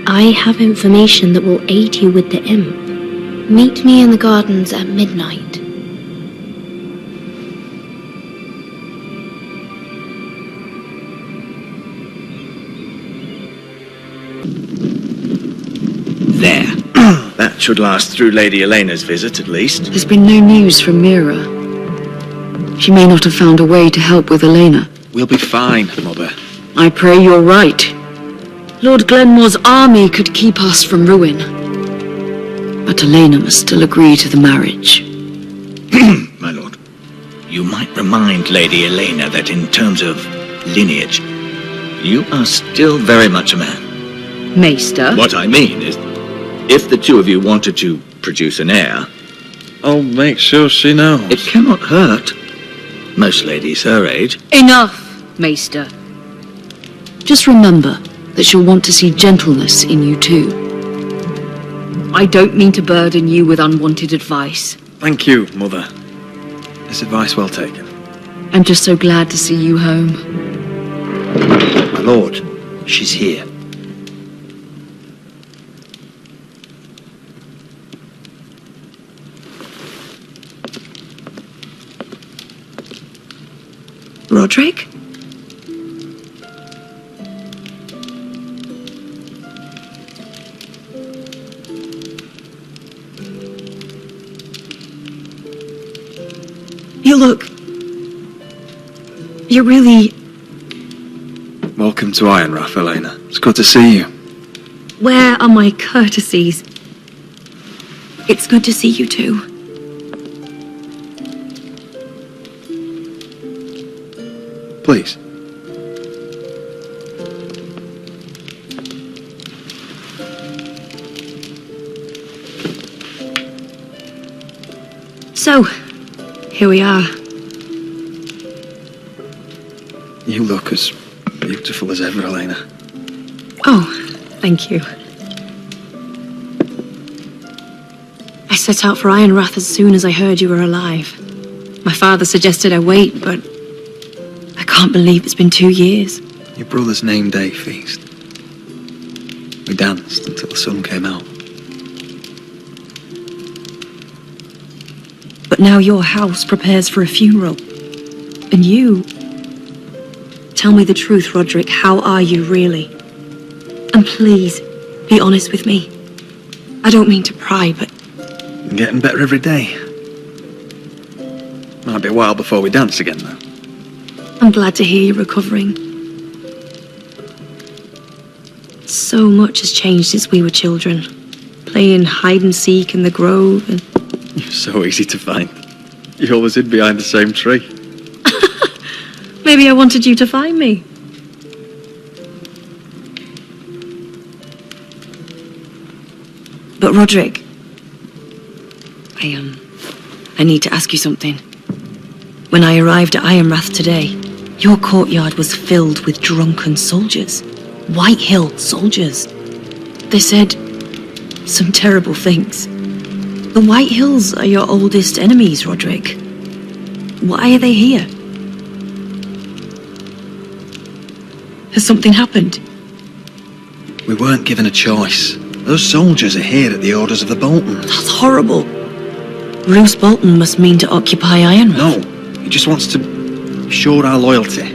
I have information that will aid you with the imp. Meet me in the gardens at midnight. There. That should last through Lady Elena's visit, at least. There's been no news from Mira. She may not have found a way to help with Elena. We'll be fine, Mother. I pray you're right. Lord Glenmore's army could keep us from ruin. But Elena must still agree to the marriage. My lord, you might remind Lady Elena that in terms of lineage, you are still very much a man. Maester? What I mean is, if the two of you wanted to produce an heir, I'll make sure she knows. it cannot hurt. Most ladies her age. Enough, Maester. Just remember that she'll want to see gentleness in you too. I don't mean to burden you with unwanted advice. Thank you, Mother. This advice well taken. I'm just so glad to see you home. My lord, she's here. Rodrik? You look... You're really... Welcome to Ironrath, Elena. It's good to see you. Where are my courtesies? It's good to see you too. Please. So, here we are. You look as beautiful as ever, Elena. Oh, thank you. I set out for Ironrath as soon as I heard you were alive. My father suggested I wait, but I can't believe it's been 2 years. Your brother's name day feast. We danced until the sun came out. But now your house prepares for a funeral. And you... Tell me the truth, Rodrik. How are you, really? And please, be honest with me. I don't mean to pry, but... I'm getting better every day. Might be a while before we dance again, though. I'm glad to hear you're recovering. So much has changed since we were children. Playing hide and seek in the grove and... You're so easy to find. You always hid behind the same tree. Maybe I wanted you to find me. But Rodrik, I need to ask you something. When I arrived at Ironrath today, your courtyard was filled with drunken soldiers. White Hill soldiers. They said some terrible things. The White Hills are your oldest enemies, Rodrik. Why are they here? Has something happened? We weren't given a choice. Those soldiers are here at the orders of the Boltons. That's horrible. Roose Bolton must mean to occupy Ironrath. No, he just wants to show our loyalty.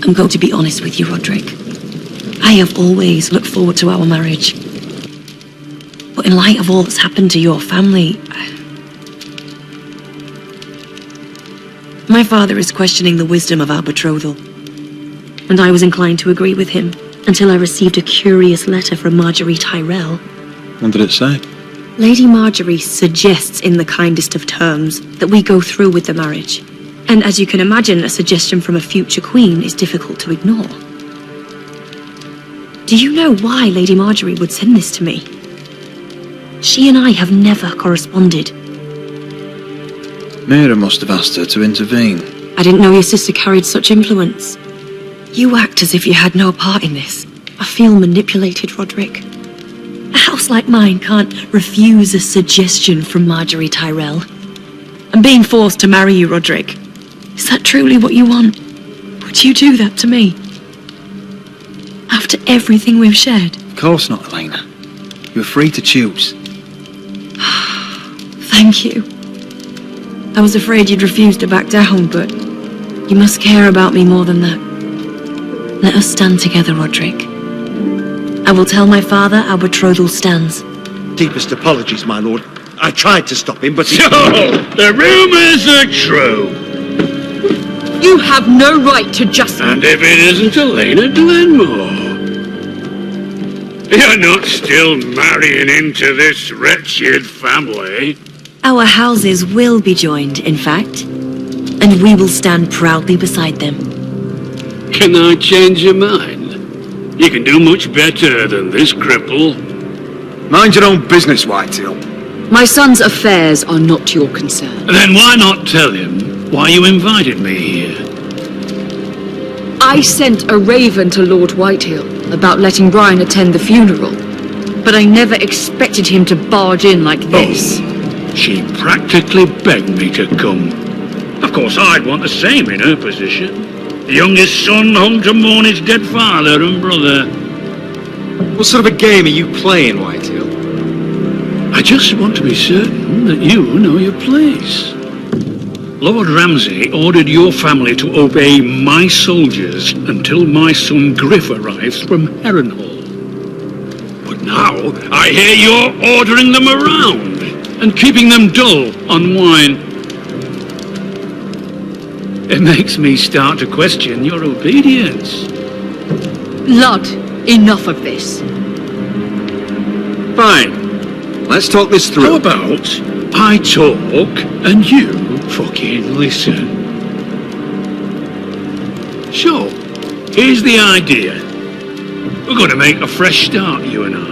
I'm going to be honest with you, Rodrik. I have always looked forward to our marriage. But in light of all that's happened to your family... My father is questioning the wisdom of our betrothal. And I was inclined to agree with him, until I received a curious letter from Marjorie Tyrell. What did it say? Lady Marjorie suggests in the kindest of terms that we go through with the marriage. And as you can imagine, a suggestion from a future queen is difficult to ignore. Do you know why Lady Marjorie would send this to me? She and I have never corresponded. Mira must have asked her to intervene. I didn't know your sister carried such influence. You act as if you had no part in this. I feel manipulated, Rodrik. A house like mine can't refuse a suggestion from Marjorie Tyrell. I'm being forced to marry you, Rodrik. Is that truly what you want? Would you do that to me? After everything we've shared? Of course not, Elena. You're free to choose. Thank you. I was afraid you'd refuse to back down, but you must care about me more than that. Let us stand together, Rodrik. I will tell my father our betrothal stands. Deepest apologies, my lord. I tried to stop him, but he... So, the rumours are true. You have no right to just... And if it isn't Elena Glenmore, you're not still marrying into this wretched family. Our houses will be joined, in fact, and we will stand proudly beside them. Can I change your mind? You can do much better than this cripple. Mind your own business, Whitetail. My son's affairs are not your concern. Then why not tell him why you invited me here? I sent a raven to Lord Whitehill about letting Brian attend the funeral, but I never expected him to barge in like this. Oh, she practically begged me to come. Of course, I'd want the same in her position. The youngest son home to mourn his dead father and brother. What sort of a game are you playing, Whitetail? I just want to be certain that you know your place. Lord Ramsay ordered your family to obey my soldiers until my son Griff arrives from Harrenhal. But now I hear you're ordering them around and keeping them dull on wine. It makes me start to question your obedience. Lud, enough of this. Fine. Let's talk this through. How about I talk and you fucking listen? So, here's the idea. We're going to make a fresh start, you and I.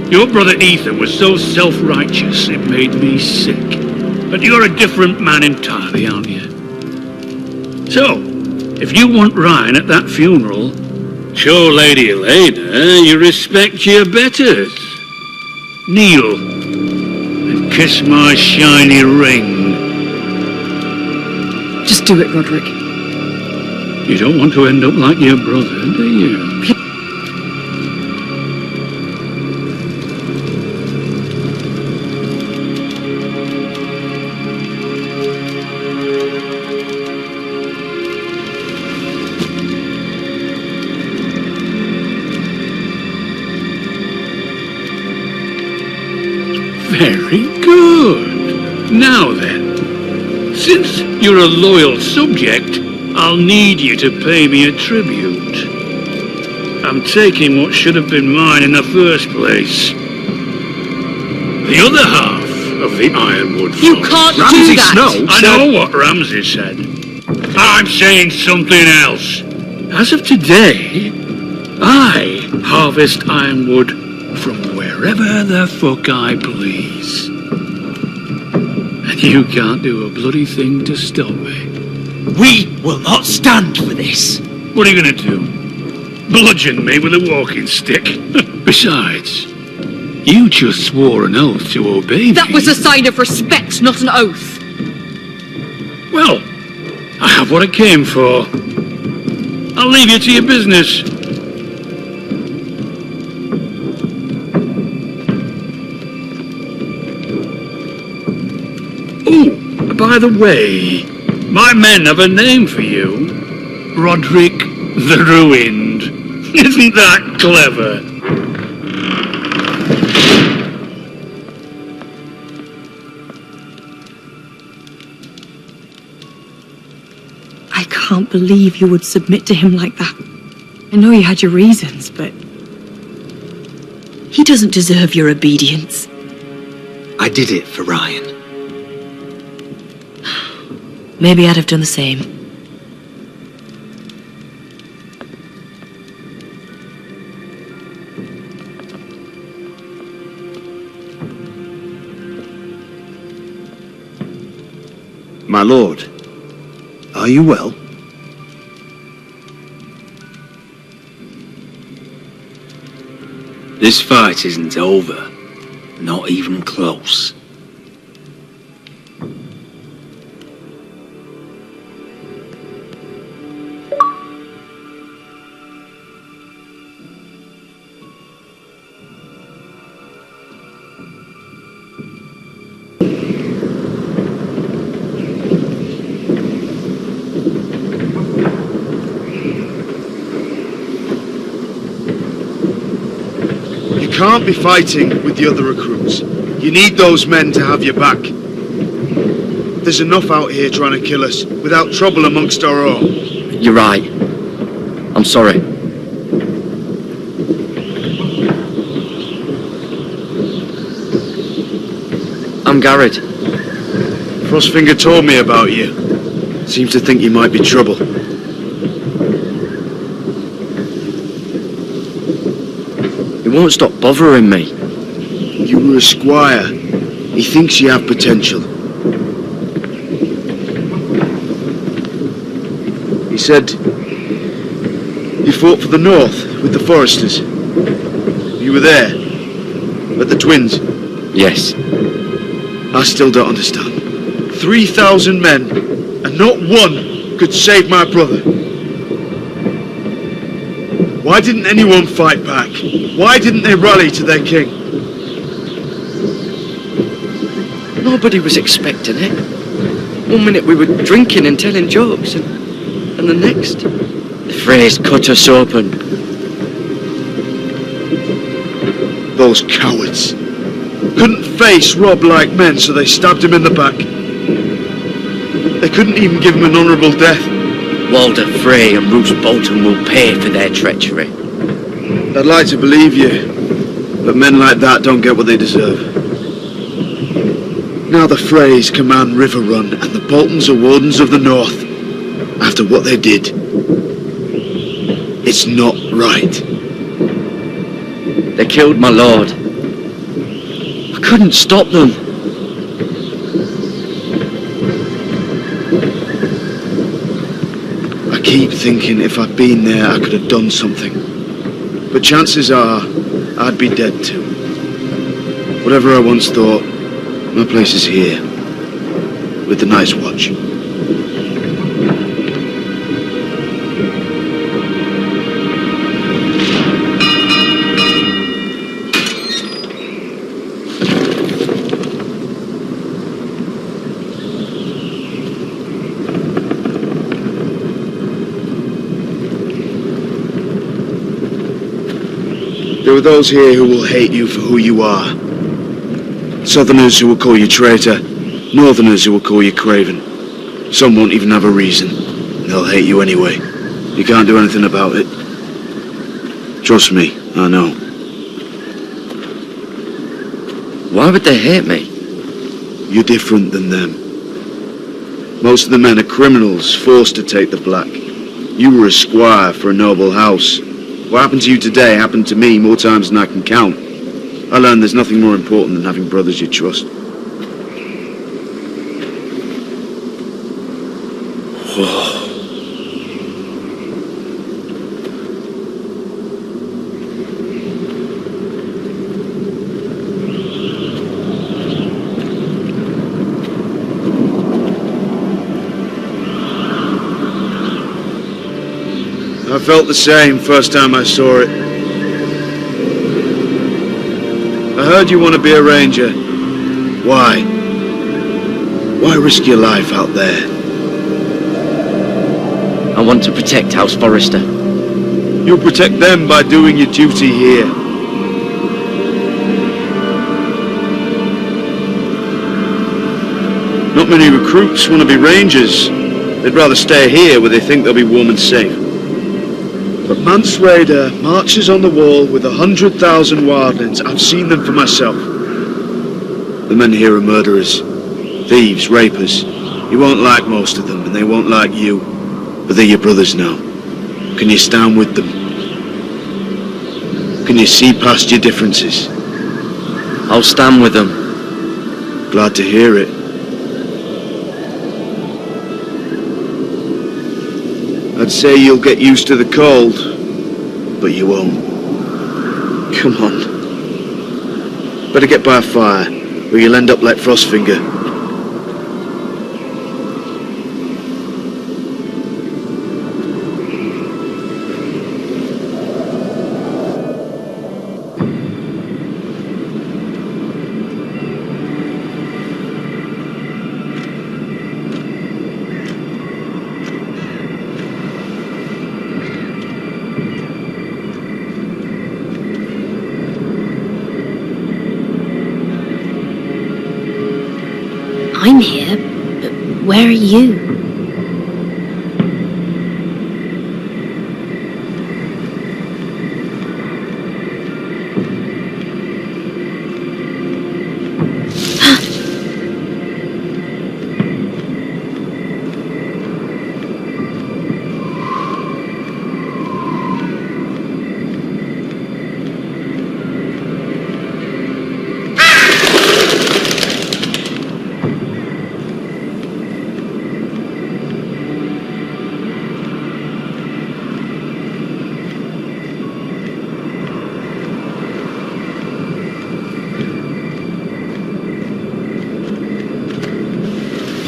Your brother Ethan was so self-righteous it made me sick. But you're a different man entirely, aren't you? So, if you want Ryan at that funeral, show Lady Elena you respect your betters. Kneel and kiss my shiny ring. Just do it, Rodrik. You don't want to end up like your brother, do you? Since you're a loyal subject, I'll need you to pay me a tribute. I'm taking what should have been mine in the first place. The other half of the Ironwood You Forest. can't do Ramsay that. Snow I know what Ramsay said. I'm saying something else. As of today, I harvest ironwood from wherever the fuck I please. And you can't do a bloody thing to stop me. We will not stand for this. What are you gonna do? Bludgeon me with a walking stick? Besides, you just swore an oath to obey me. That was a sign of respect, not an oath. Well, I have what I came for. I'll leave you to your business. Oh, by the way, my men have a name for you. Rodrik the Ruined. Isn't that clever? I can't believe you would submit to him like that. I know you had your reasons, but he doesn't deserve your obedience. I did it for Ryan. Maybe I'd have done the same. My lord, are you well? This fight isn't over. Not even close. You can't be fighting with the other recruits. You need those men to have your back. There's enough out here trying to kill us, without trouble amongst our own. You're right. I'm sorry. I'm Garrett. Frostfinger told me about you. Seems to think you might be trouble. He won't stop bothering me. You were a squire. He thinks you have potential. He said you fought for the North with the Forresters. You were there, at the Twins. Yes. I still don't understand. 3,000 men, and not one could save my brother. Why didn't anyone fight back? Why didn't they rally to their king? Nobody was expecting it. One minute we were drinking and telling jokes, and the next, the phrase cut us open. Those cowards. Couldn't face Rob like men, so they stabbed him in the back. They couldn't even give him an honourable death. Walder Frey and Roose Bolton will pay for their treachery. I'd like to believe you, but men like that don't get what they deserve. Now the Freys command River Run, and the Boltons are wardens of the North. After what they did, it's not right. They killed my lord. I couldn't stop them. I keep thinking if I'd been there, I could have done something. But chances are, I'd be dead too. Whatever I once thought, my place is here, with the Night's Watch. There are those here who will hate you for who you are. Southerners who will call you traitor, Northerners who will call you craven. Some won't even have a reason. They'll hate you anyway. You can't do anything about it. Trust me, I know. Why would they hate me? You're different than them. Most of the men are criminals, forced to take the black. You were a squire for a noble house. What happened to you today happened to me more times than I can count. I learned there's nothing more important than having brothers you trust. I felt the same first time I saw it. I heard you want to be a ranger. Why? Why risk your life out there? I want to protect House Forrester. You'll protect them by doing your duty here. Not many recruits want to be rangers. They'd rather stay here where they think they'll be warm and safe. But Mance Rayder marches on the wall with 100,000 wildlings. I've seen them for myself. The men here are murderers, thieves, rapers. You won't like most of them, and they won't like you. But they're your brothers now. Can you stand with them? Can you see past your differences? I'll stand with them. Glad to hear it. I'd say you'll get used to the cold, but you won't. Come on. Better get by a fire, or you'll end up like Frostfinger. I'm here, but where are you?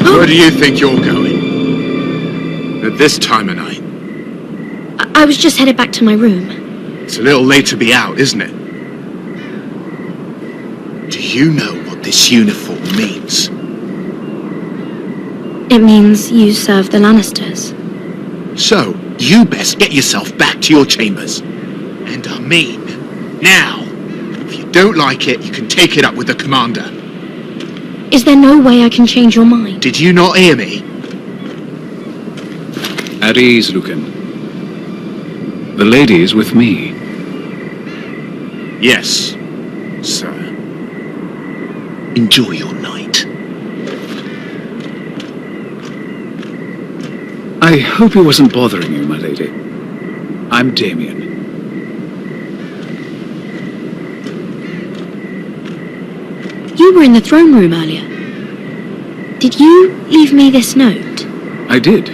Where do you think you're going? At this time of night? I was just headed back to my room. It's a little late to be out, isn't it? Do you know what this uniform means? It means you serve the Lannisters. So, you best get yourself back to your chambers. And I mean, now. If you don't like it, you can take it up with the commander. Is there no way I can change your mind? Did you not hear me? At ease, Lucan. The lady is with me. Yes, sir. Enjoy your night. I hope he wasn't bothering you, my lady. I'm Damien. You were in the throne room earlier. Did you leave me this note? I did.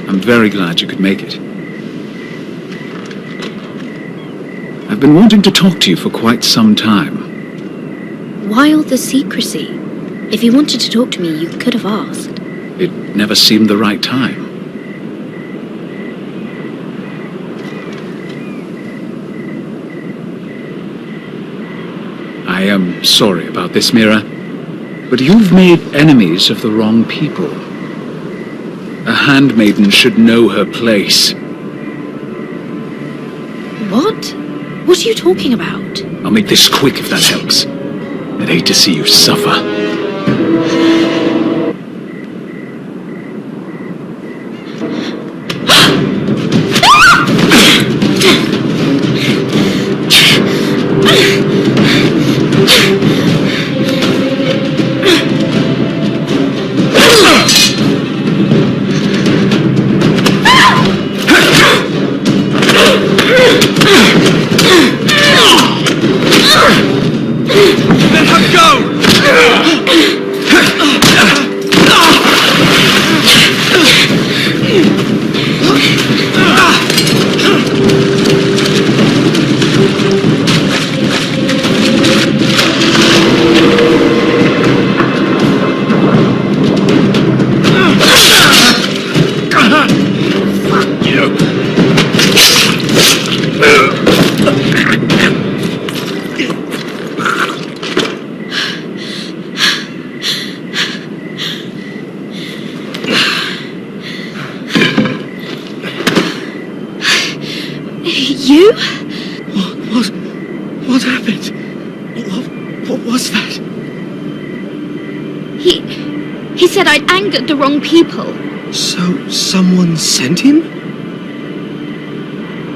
I'm very glad you could make it. I've been wanting to talk to you for quite some time. Why all the secrecy? If you wanted to talk to me, you could have asked. It never seemed the right time. I am sorry about this, Mira, but you've made enemies of the wrong people. A handmaiden should know her place. What? What are you talking about? I'll make this quick if that helps. I'd hate to see you suffer. you? What happened? What was that? He said I'd angered the wrong people. So, someone sent him?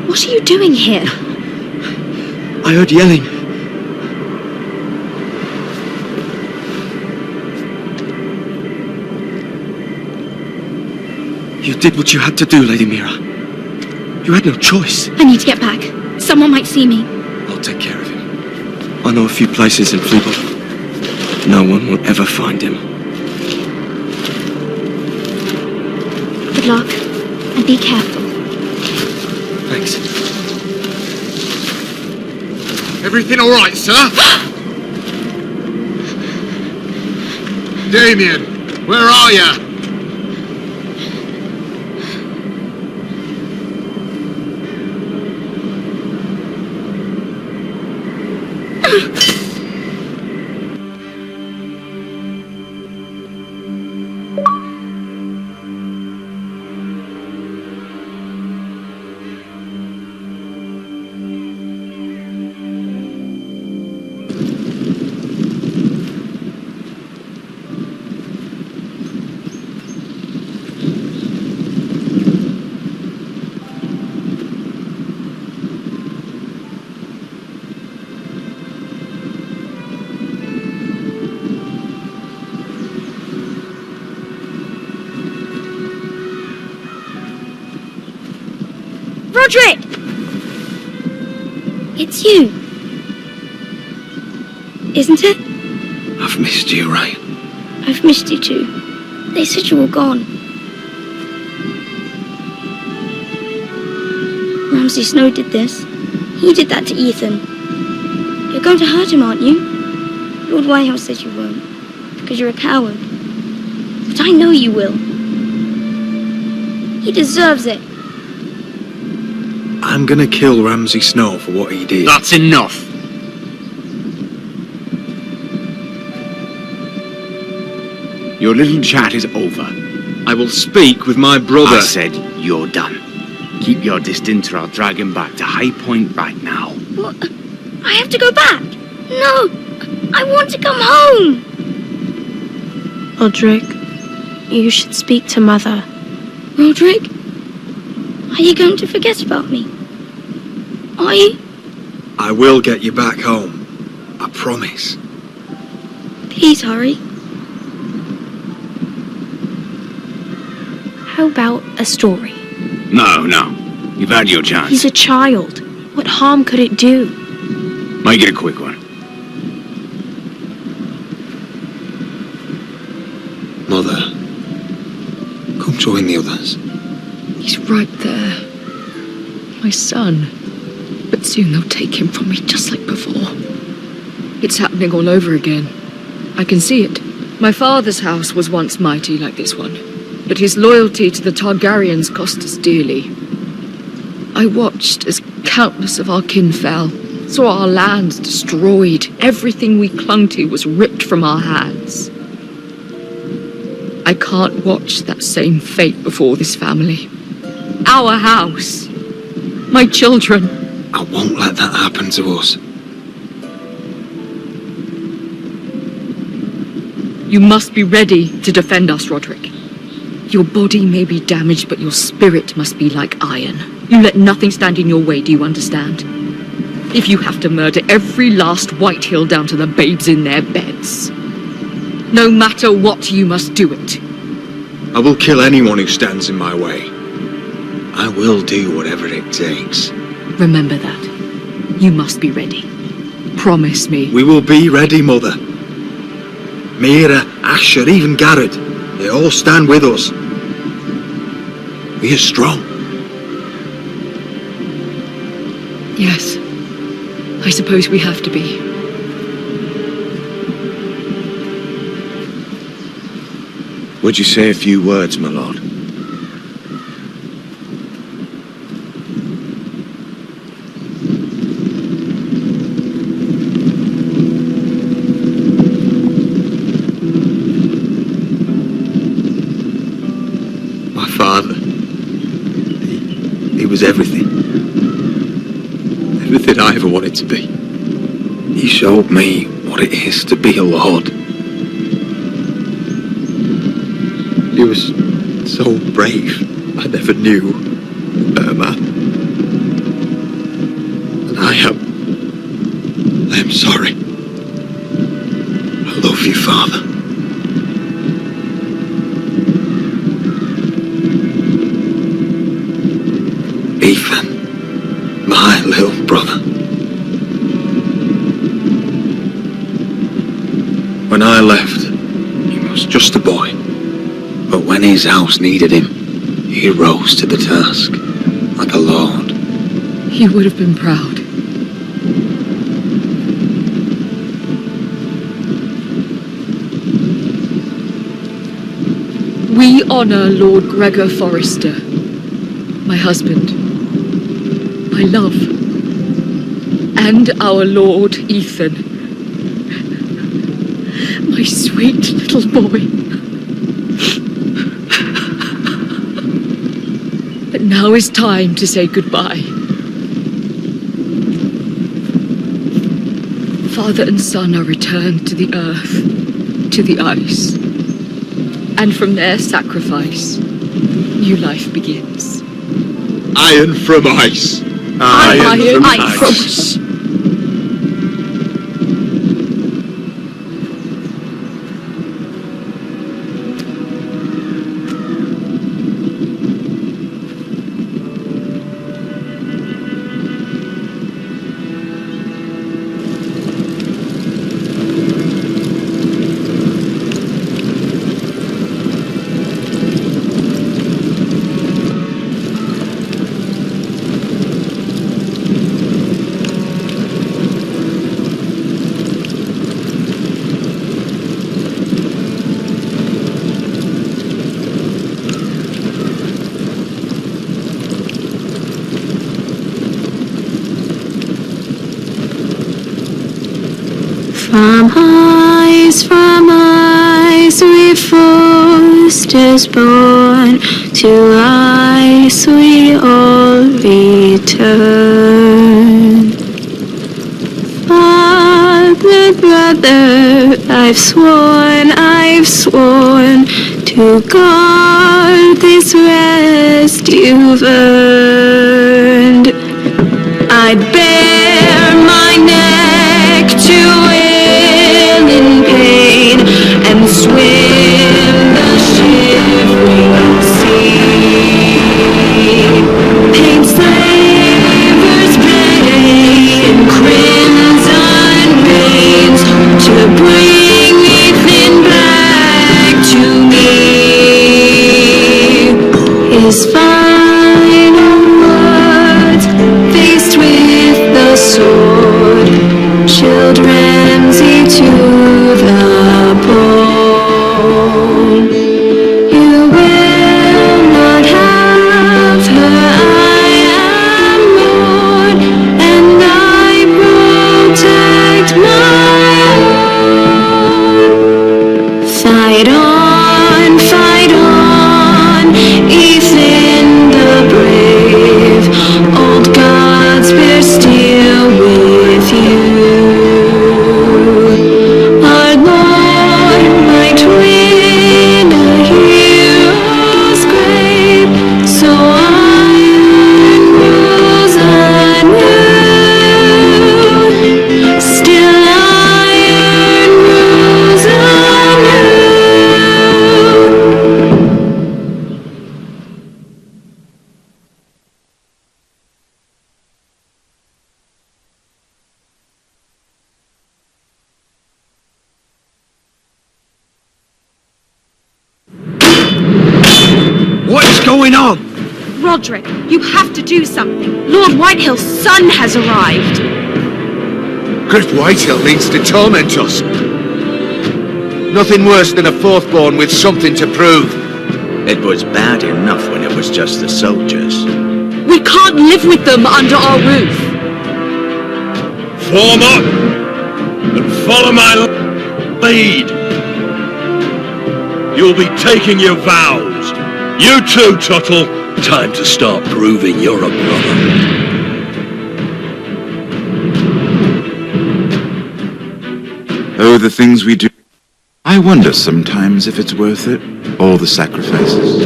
What are you doing here? I heard yelling. You did what you had to do, Lady Mira. You had no choice. I need to get back. Someone might see me. I'll take care of him. I know a few places in Fleabot. No one will ever find him. Good luck, and be careful. Thanks. Everything all right, sir? Damien, where are you? Rodrik! It's you. Isn't it? I've missed you, Ray. I've missed you too. They said you were gone. Ramsay Snow did this. He did that to Ethan. You're going to hurt him, aren't you? Lord Whitehouse says you won't, because you're a coward. But I know you will. He deserves it. I'm gonna kill Ramsay Snow for what he did. That's enough. Your little chat is over. I will speak with my brother. I said you're done. Keep your distance or I'll drag him back to High Point right now. What? I have to go back. No, I want to come home. Rodrik, you should speak to Mother. Rodrik? Are you going to forget about me? Are you? I will get you back home. I promise. Please hurry. How about a story? No. You've had your chance. He's a child. What harm could it do? Make it a quick one. Mother, come join the others. He's right there. My son. But soon they'll take him from me just like before. It's happening all over again. I can see it. My father's house was once mighty like this one, but his loyalty to the Targaryens cost us dearly. I watched as countless of our kin fell, saw our lands destroyed, everything we clung to was ripped from our hands. I can't watch that same fate before this family. Our house. My children. I won't let that happen to us. You must be ready to defend us, Rodrik. Your body may be damaged, but your spirit must be like iron. You let nothing stand in your way, do you understand? If you have to murder every last Whitehill down to the babes in their beds. No matter what, you must do it. I will kill anyone who stands in my way. I will do whatever it takes. Remember that. You must be ready. Promise me. We will be ready, Mother. Mira, Asher, even Garrett. They all stand with us. We are strong. Yes. I suppose we have to be. Would you say a few words, my lord? My father. He was everything. than I ever wanted to be. He showed me what it is to be a lord. He was so brave. I never knew a better man. And I am sorry. I love you, Father. Ethan, my little brother. When I left, he was just a boy. But when his house needed him, he rose to the task, like a lord. He would have been proud. We honor Lord Gregor Forrester, my husband, my love, and our Lord Ethan, my sweet little boy. But now is time to say goodbye. Father and son are returned to the earth, to the ice. And from their sacrifice, new life begins. Iron from ice. Iron from ice. From ice we Forresters born, to ice we all return. Father, brother, I've sworn to guard this rest you've earned. I'd bare my neck to in pain and swim the shivering sea. Paint slavers bay in crimson veins to bring Ethan back to me. His final words faced with the sword, children see to the bone. You will not have her, I am Lord, and I protect my own. Fight on, Ethan the brave, old gods bear steel with you. Our Lord might win a hero's grave, so iron rules anew. Still iron rules anew. What's going on? Rodrik, you have to do something. Lord Whitehill's son has arrived. Griff Whitehill means to torment us. Nothing worse than a fourth-born with something to prove. It was bad enough when it was just the soldiers. We can't live with them under our roof. Form up and follow my lead. You'll be taking your vows. You too, Tuttle. Time to start proving you're a brother. Oh, the things we do. I wonder sometimes if it's worth it, all the sacrifices.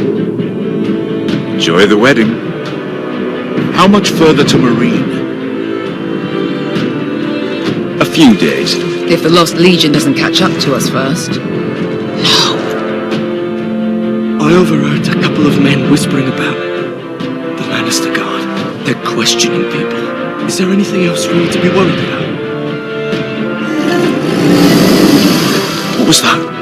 Enjoy the wedding. How much further to Marine? A few days. If the Lost Legion doesn't catch up to us first. I overheard a couple of men whispering about the Lannister Guard. They're questioning people. Is there anything else we need to be worried about? What was that?